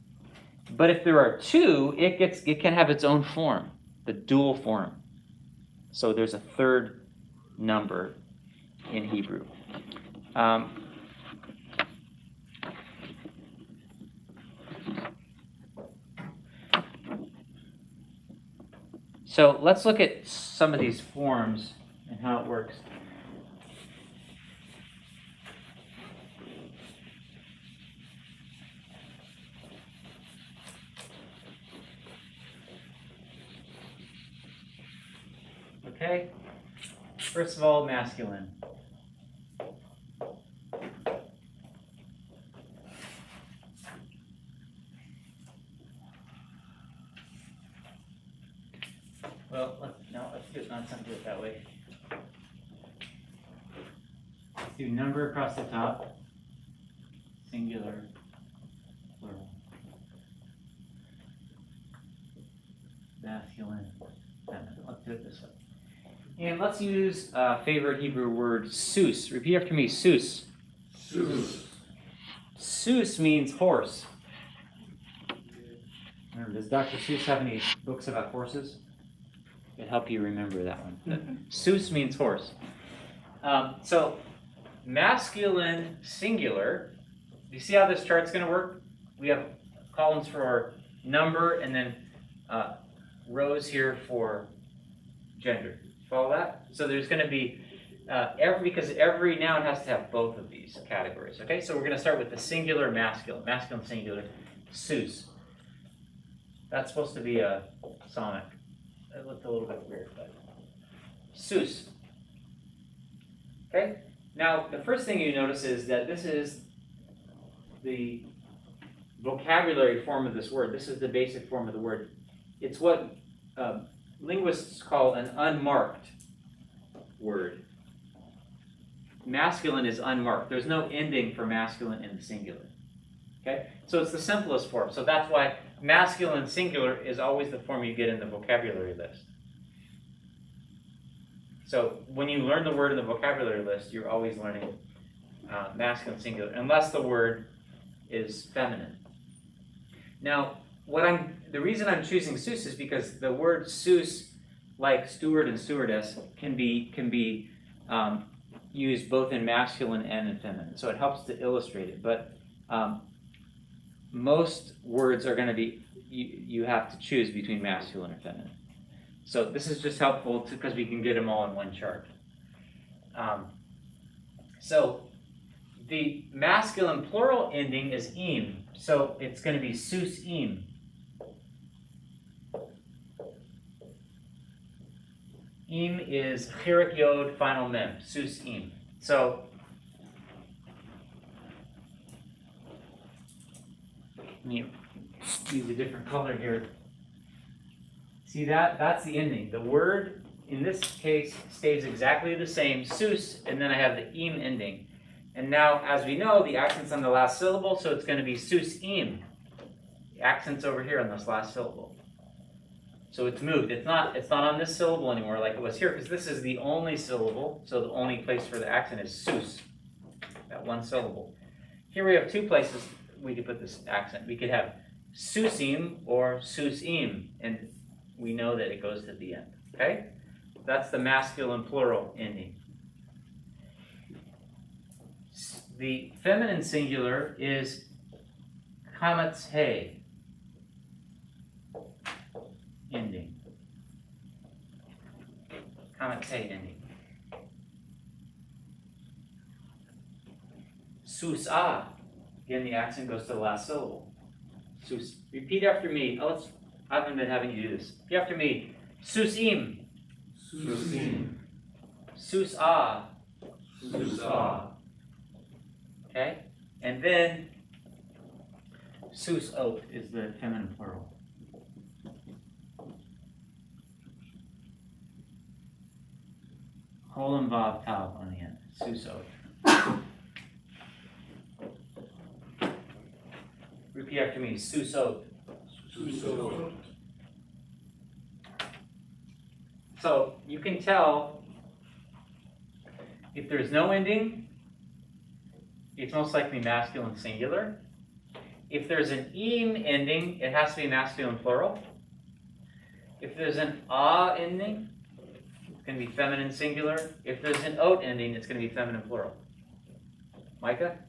But if there are two, it can have its own form, the dual form. So there's a third number in Hebrew. So let's look at some of these forms and how it works. Okay, first of all, masculine. Well, let's do it that way. Let's do number across the top, singular, plural. Masculine, feminine. Let's do it this way. And let's use favorite Hebrew word, sus. Repeat after me, sus. Sus. Sus means horse. Remember, does Dr. Seuss have any books about horses? It'll help you remember that one. Sus means horse. So masculine singular. Do you see how this chart's going to work? We have columns for our number and then rows here for gender. Follow that? So there's going to be, because every noun has to have both of these categories. Okay, so we're going to start with the singular masculine singular, sus. That's supposed to be a sonic. It looked a little bit weird, but sus. Okay, now the first thing you notice is that this is the vocabulary form of this word. This is the basic form of the word. It's what linguists call an unmarked word. Masculine is unmarked. There's no ending for masculine in the singular. Okay, so it's the simplest form. So that's why masculine singular is always the form you get in the vocabulary list. So when you learn the word in the vocabulary list, you're always learning masculine singular, unless the word is feminine. Now, the reason I'm choosing Seuss is because the word Seuss, like steward and stewardess, can be used both in masculine and in feminine. So it helps to illustrate it. But most words are going to be, you have to choose between masculine and feminine. So this is just helpful because we can get them all in one chart. So the masculine plural ending is im. So it's going to be Seuss im. Im is chirik yod final mem. Seuss im. So let me use a different color here. See that? That's the ending. The word in this case stays exactly the same, Seuss, and then I have the im ending. And now, as we know, the accent's on the last syllable, so it's going to be Seuss im. The accent's over here on this last syllable. So it's moved. It's not on this syllable anymore like it was here, because this is the only syllable, so the only place for the accent is Seuss, that one syllable. Here we have two places we could put this accent. We could have Seusim or Seusim, and we know that it goes to the end. Okay? That's the masculine plural ending. The feminine singular is kamatse ending. Kamatse ending. Susa. Again, the accent goes to the last syllable. Sus. Repeat after me. I haven't been having you do this. Repeat after me. Susim. Susim. Susa. Susa. Okay? And then susot is the feminine plural. Colon vav tav on the end. Susot. Repeat after me. Susot. Susot. So you can tell if there's no ending, it's most likely masculine singular. If there's an im ending, it has to be masculine plural. If there's an a ending, it's going to be feminine singular. If there's an ot ending, it's going to be feminine plural. Micah?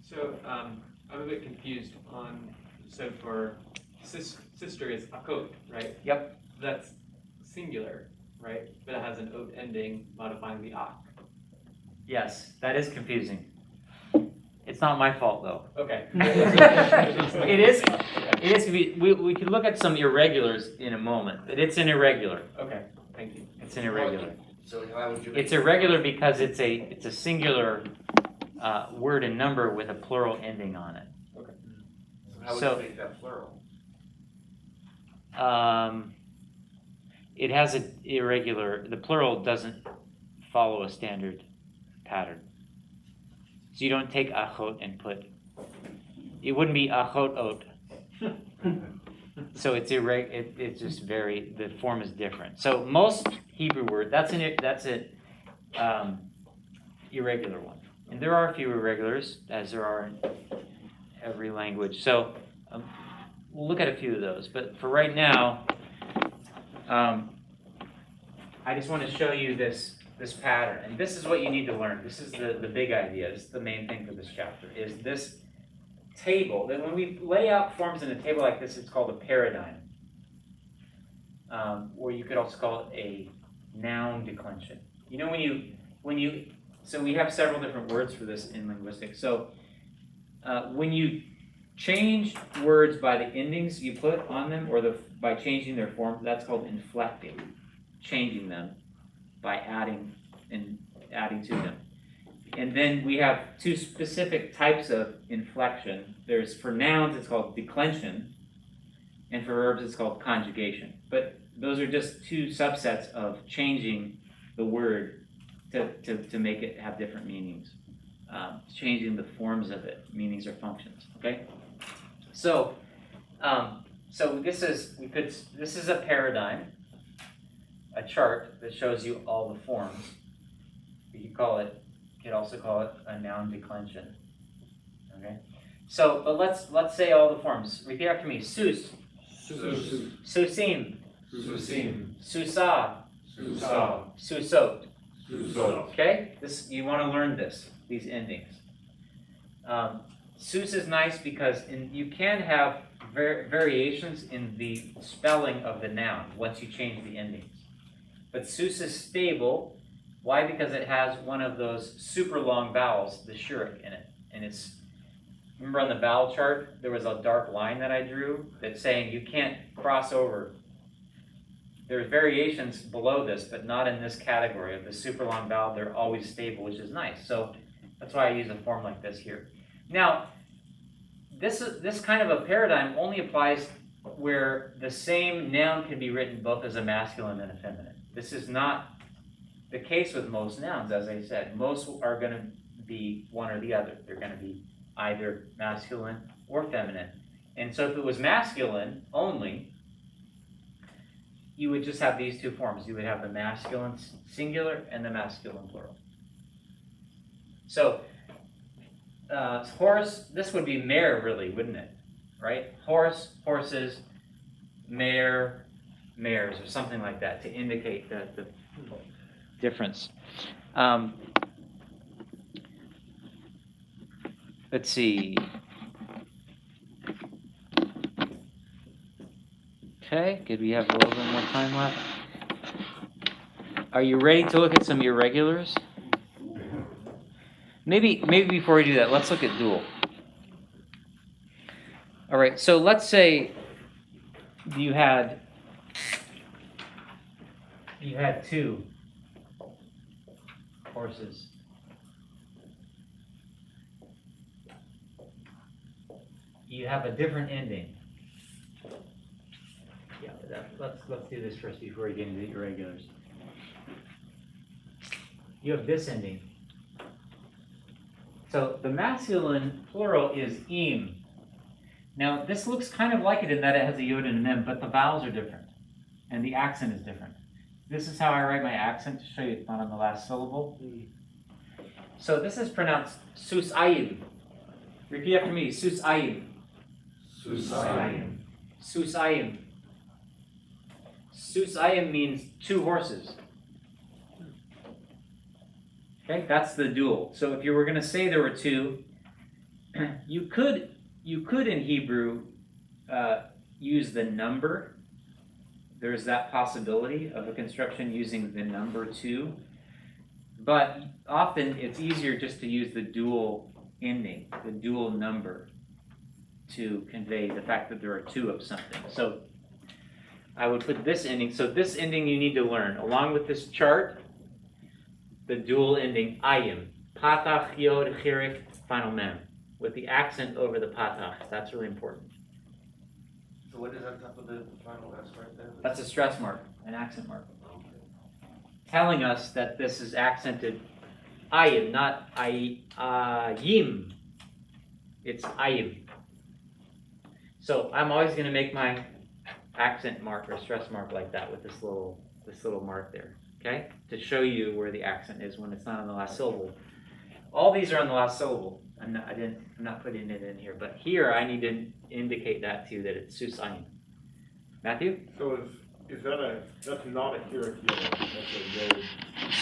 So I'm a bit confused on, so for sister is akot, right? Yep. That's singular, right? But it has an ot ending modifying the ak. Yes, that is confusing. It's not my fault though. Okay. It is. We can look at some irregulars in a moment, but it's an irregular. Okay, thank you. It's an irregular. So how would you? It's irregular because it's a singular word and number with a plural ending on it. How would So- you make that plural? It has an irregular. The plural doesn't follow a standard pattern. So you don't take achot and put. It wouldn't be achot ot. So it's it's just very. The form is different. So most Hebrew word that's an irregular one, and there are a few irregulars as there are in every language. So we'll look at a few of those. But for right now, I just want to show you this pattern, and this is what you need to learn. This is the big idea. This is the main thing for this chapter. Is this table that when we lay out forms in a table like this, it's called a paradigm, or you could also call it a noun declension. You know when you so we have several different words for this in linguistics. So when you change words by the endings you put on them, or by changing their form, that's called inflecting. Changing them by adding to them. And then we have two specific types of inflection. There's, for nouns, it's called declension, and for verbs, it's called conjugation. But those are just two subsets of changing the word to make it have different meanings. Changing the forms of it, meanings or functions, okay? So, this is a paradigm, a chart that shows you all the forms. You could also call it a noun declension. Okay. So, but let's say all the forms. Repeat after me. Sus, susim, susa, susot. Okay. You want to learn these endings. Sus is nice because you can have variations in the spelling of the noun once you change the endings. But sus is stable. Why? Because it has one of those super long vowels, the shurik, in it. And remember on the vowel chart, there was a dark line that I drew that's saying you can't cross over. There's variations below this, but not in this category of the super long vowel. They're always stable, which is nice. So that's why I use a form like this here. Now, this kind of a paradigm only applies where the same noun can be written both as a masculine and a feminine. This is not the case with most nouns, as I said. Most are going to be one or the other. They're going to be either masculine or feminine. And so if it was masculine only, you would just have these two forms. You would have the masculine singular and the masculine plural. So, horse, this would be mare, really, wouldn't it? Right? Horse, horses, mare, mares, or something like that to indicate the difference. Let's see. Okay, good. We have a little bit more time left. Are you ready to look at some irregulars? Maybe before we do that, let's look at dual. All right, so let's say you had two horses. You have a different ending. Yeah, let's do this first before we get into the irregulars. You have this ending. So the masculine plural is im. Now this looks kind of like it in that it has a yod and an m, but the vowels are different, and the accent is different. This is how I write my accent to show you it's not on the last syllable. So this is pronounced susayim. Repeat after me. Susayim. Susayim. Susayim. Susayim means two horses. Okay, that's the dual. So if you were going to say there were two, you could in Hebrew use the number. There's that possibility of a construction using the number two, but often it's easier just to use the dual ending, the dual number, to convey the fact that there are two of something. So I would put this ending. So this ending you need to learn along with this chart. The dual ending ayim, patach, yod, chirik, final mem, with the accent over the patach. That's really important. So what is on top of the final S right there? That's a stress mark, an accent mark, telling us that this is accented ayim, not ayim. It's ayim. So I'm always going to make my accent mark or stress mark like that with this little mark there. Okay, to show you where the accent is when it's not on the last syllable. All these are on the last syllable. I'm not putting it in here, but here I need to indicate that to you that it's susayim. Matthew? So that's not a hirik yod, that's a yod.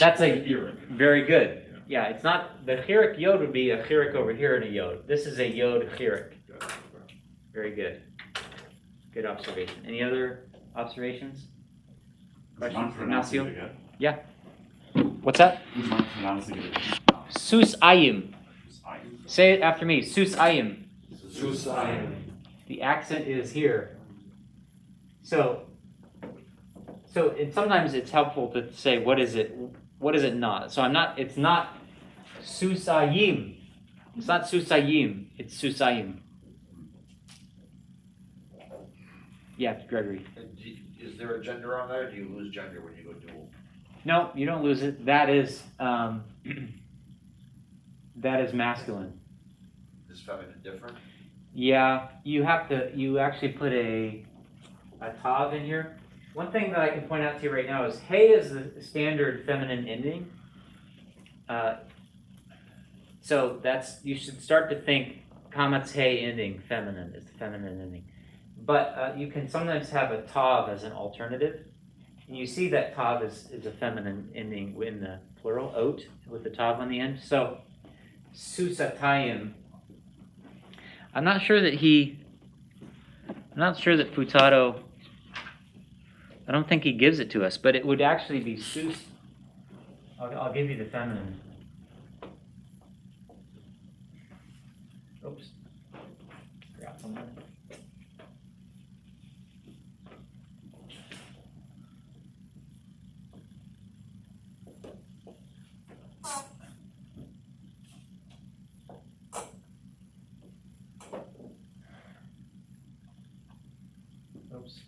That's a hirik. Very good. Yeah, it's not, the chirik yod would be a chirik over here and a yod. This is a yod chirik. Very good. Good observation. Any other observations? Questions, Ignacio? Yeah. What's that? Susayim. Say it after me. Susayim. Susayim. The accent is here. So sometimes it's helpful to say what is it not. So it's not susayim. It's not susayim. It's susayim. Yeah, Gregory. Is there a gender on that, or do you lose gender when you go dual? No, you don't lose it. That is masculine. Is feminine different? Yeah, you actually put a tav in here. One thing that I can point out to you right now is hey is the standard feminine ending. So you should start to think Kamat's hey ending feminine is the feminine ending. But you can sometimes have a tav as an alternative. And you see that tav is a feminine ending in the plural, oat, with the tav on the end. So, susatayim. I'm not sure that Futato, I don't think he gives it to us, but it would actually be sus. I'll give you the feminine. Oops. Forgot something. Oops.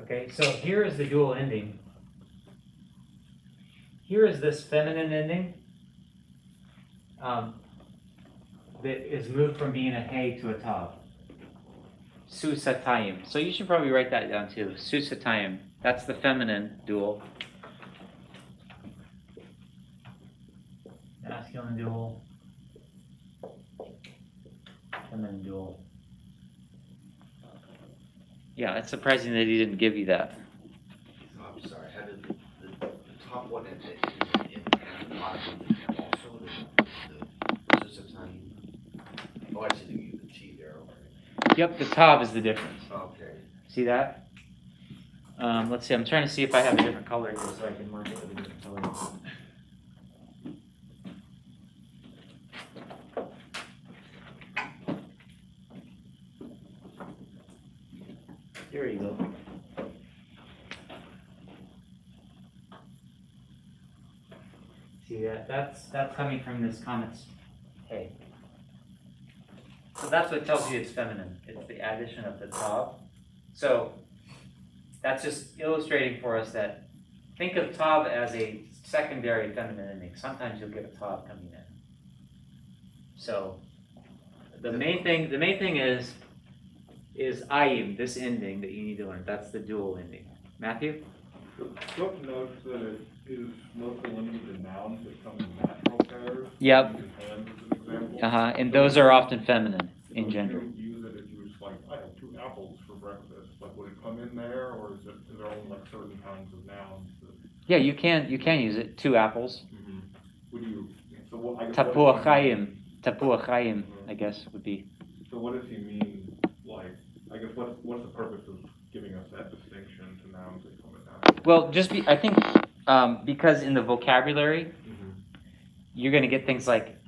Okay, so here is the dual ending. Here is this feminine ending that is moved from being a hey to a tav. Susatayim. So you should probably write that down too. Susatayim. That's the feminine dual. Masculine dual. Feminine dual. Yeah, it's surprising that he didn't give you that. I'm sorry, how did the top one and the bottom one also the Susatayim? Oh, I see the T there, okay. Yep, the tav is the difference. Okay. See that? Let's see, I'm trying to see if I have a different color here so I can mark it with a different color. There you go. See that? That's coming from this comment's hey. So that's what tells you it's feminine. It's the addition of the tav. So that's just illustrating for us that think of tav as a secondary feminine ending. Sometimes you'll get a tav coming in. So the main thing is ayim, this ending that you need to learn. That's the dual ending. Matthew? Book notes that it is mostly limited to nouns that come in natural pairs. Yep. Hands as an example. And those are often feminine in gender. If you use it as you was like, I have 2 apples for breakfast, like would it come in there, or is there only like certain kinds of nouns that? Yeah, you can use it. 2 apples. Mm-hmm. Would you? So what? I guess Tapua chayim, I guess would be. So what does he mean? Like, I guess what's the purpose of giving us that distinction to nouns that come in natural? Well, I think because in the vocabulary, you're going to get things like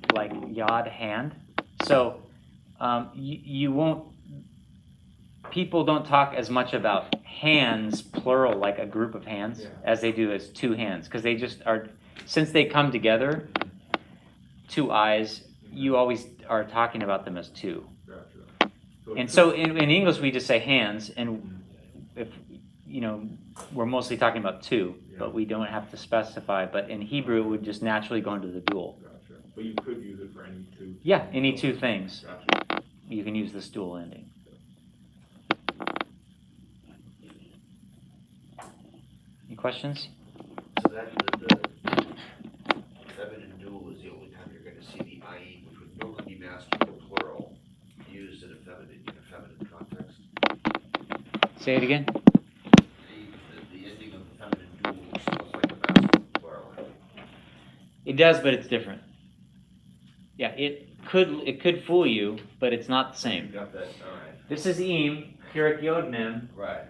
yod, hand. So you won't. People don't talk as much about hands, plural, like a group of hands, as they do as 2 hands, because they just are. Since they come together, 2 eyes, you always are talking about them as 2. Gotcha. And so in English we just say hands, and if we're mostly talking about 2, but we don't have to specify. But in Hebrew, it would just naturally go into the dual. Gotcha. But you could use it for any 2. Yeah, any 2 things. Gotcha. You can use this dual ending. Any questions? So that the feminine dual is the only time you're going to see the IE, which would normally be masculine plural, used in a feminine context. Say it again. The ending of the feminine dual looks almost like the masculine plural. It does, but it's different. Yeah, it could fool you, but it's not the same. You got that? All right. This is im, chirik yod mem. Right.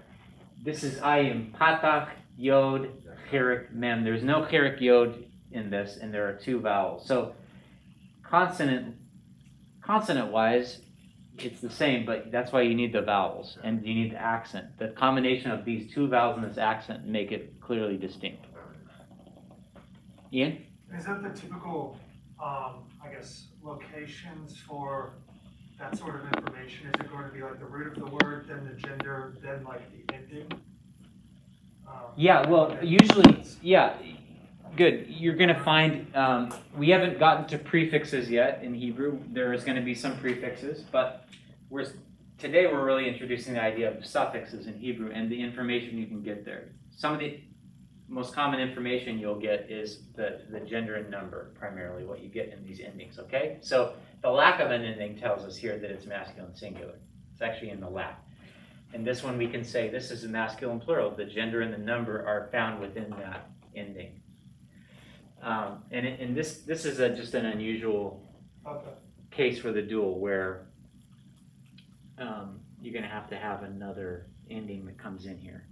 This is ayim, patach yod chirik mem. There's no chirik yod in this, and there are 2 vowels. So consonant-wise, it's the same, but that's why you need the vowels, and you need the accent. The combination of these 2 vowels and this accent make it clearly distinct. Ian? Is that the typical, I guess, locations for that sort of information? Is it going to be like the root of the word, then the gender, then like the ending? Yeah, well, usually, yeah. Good. You're going to find, we haven't gotten to prefixes yet in Hebrew. There is going to be some prefixes, but today we're really introducing the idea of suffixes in Hebrew and the information you can get there. Some of the most common information you'll get is the gender and number, primarily what you get in these endings, okay? So the lack of an ending tells us here that it's masculine singular. It's actually in the lack. And this one we can say this is a masculine plural. The gender and the number are found within that ending. And this is just an unusual case for the dual where you're going to have another ending that comes in here.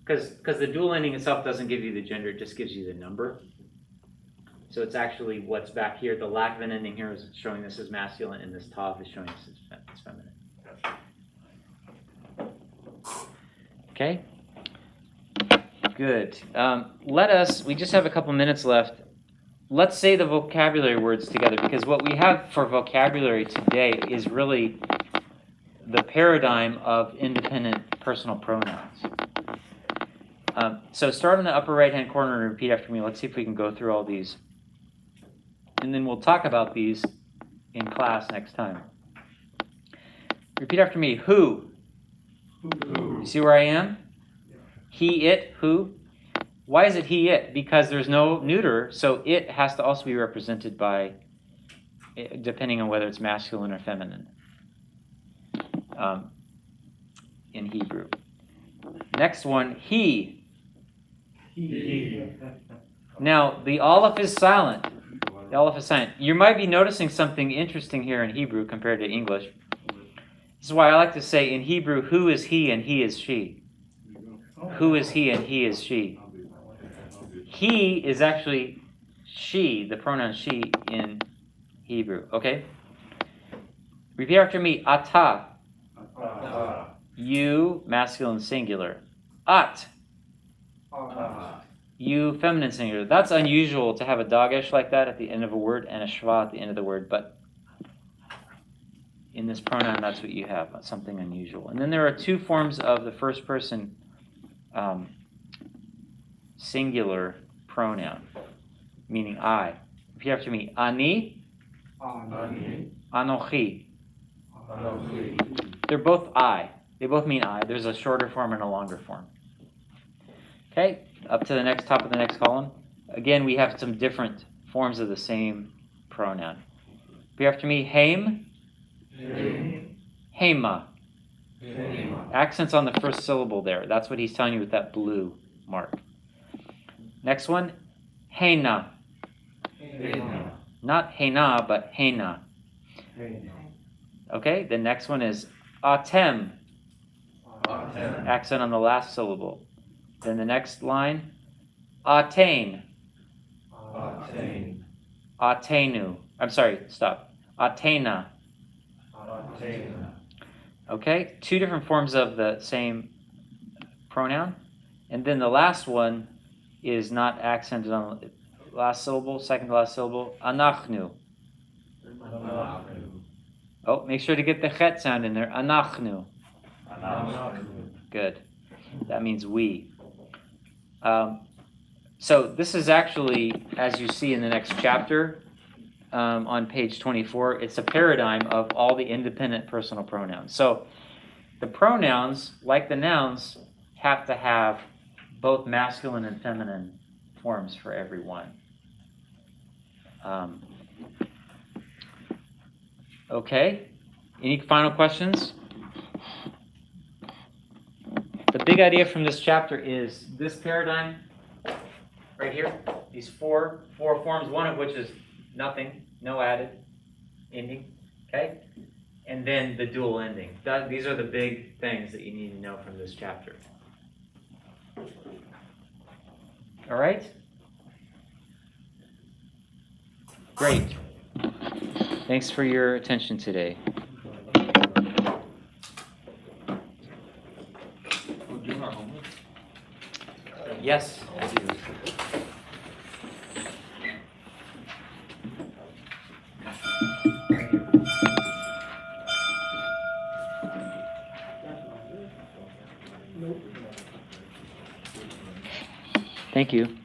Because the dual ending itself doesn't give you the gender, it just gives you the number. So it's actually what's back here. The lack of an ending here is showing this as masculine, and this tav is showing this as feminine. Okay? Good. We just have a couple minutes left. Let's say the vocabulary words together, because what we have for vocabulary today is really the paradigm of independent personal pronouns. So start in the upper right-hand corner and repeat after me. Let's see if we can go through all these. And then we'll talk about these in class next time. Repeat after me. Who? Who? You see where I am? He, it, who? Why is it he, it? Because there's no neuter, so it has to also be represented by, depending on whether it's masculine or feminine in Hebrew. Next one, he. He. Now, the aleph is silent. The aleph is silent. You might be noticing something interesting here in Hebrew compared to English. This is why I like to say in Hebrew, who is he and he is she. Who is he and he is she. He is actually she, the pronoun she in Hebrew. Okay? Repeat after me. Ata. You, masculine singular. At. You, feminine singular. That's unusual to have a dagesh like that at the end of a word and a shva at the end of the word, but in this pronoun, that's what you have. That's something unusual. And then there are two forms of the first person singular pronoun, meaning I. Repeat after me. Ani. Anochi. They're both I. They both mean I. There's a shorter form and a longer form. Okay, up to the top of the next column. Again, we have some different forms of the same pronoun. Repeat after me. Haim. Hema. Accents on the first syllable there. That's what he's telling you with that blue mark. Next one. Hena. Not hena, but hena. Okay, the next one is atem. Accent on the last syllable. Then the next line, atain. Atenu. I'm sorry, stop. Atena. Okay, two different forms of the same pronoun. And then the last one is not accented on the last syllable, second to last syllable, anachnu. Oh, make sure to get the chet sound in there. Anachnu. Good. That means we. So this is actually, as you see in the next chapter, on page 24, it's a paradigm of all the independent personal pronouns. So the pronouns, like the nouns, have to have both masculine and feminine forms for every one. Okay, any final questions? The big idea from this chapter is this paradigm right here, these four forms, one of which is nothing, no added ending, okay? And then the dual ending. These are the big things that you need to know from this chapter. All right? Great. Thanks for your attention today. Yes. Thank you.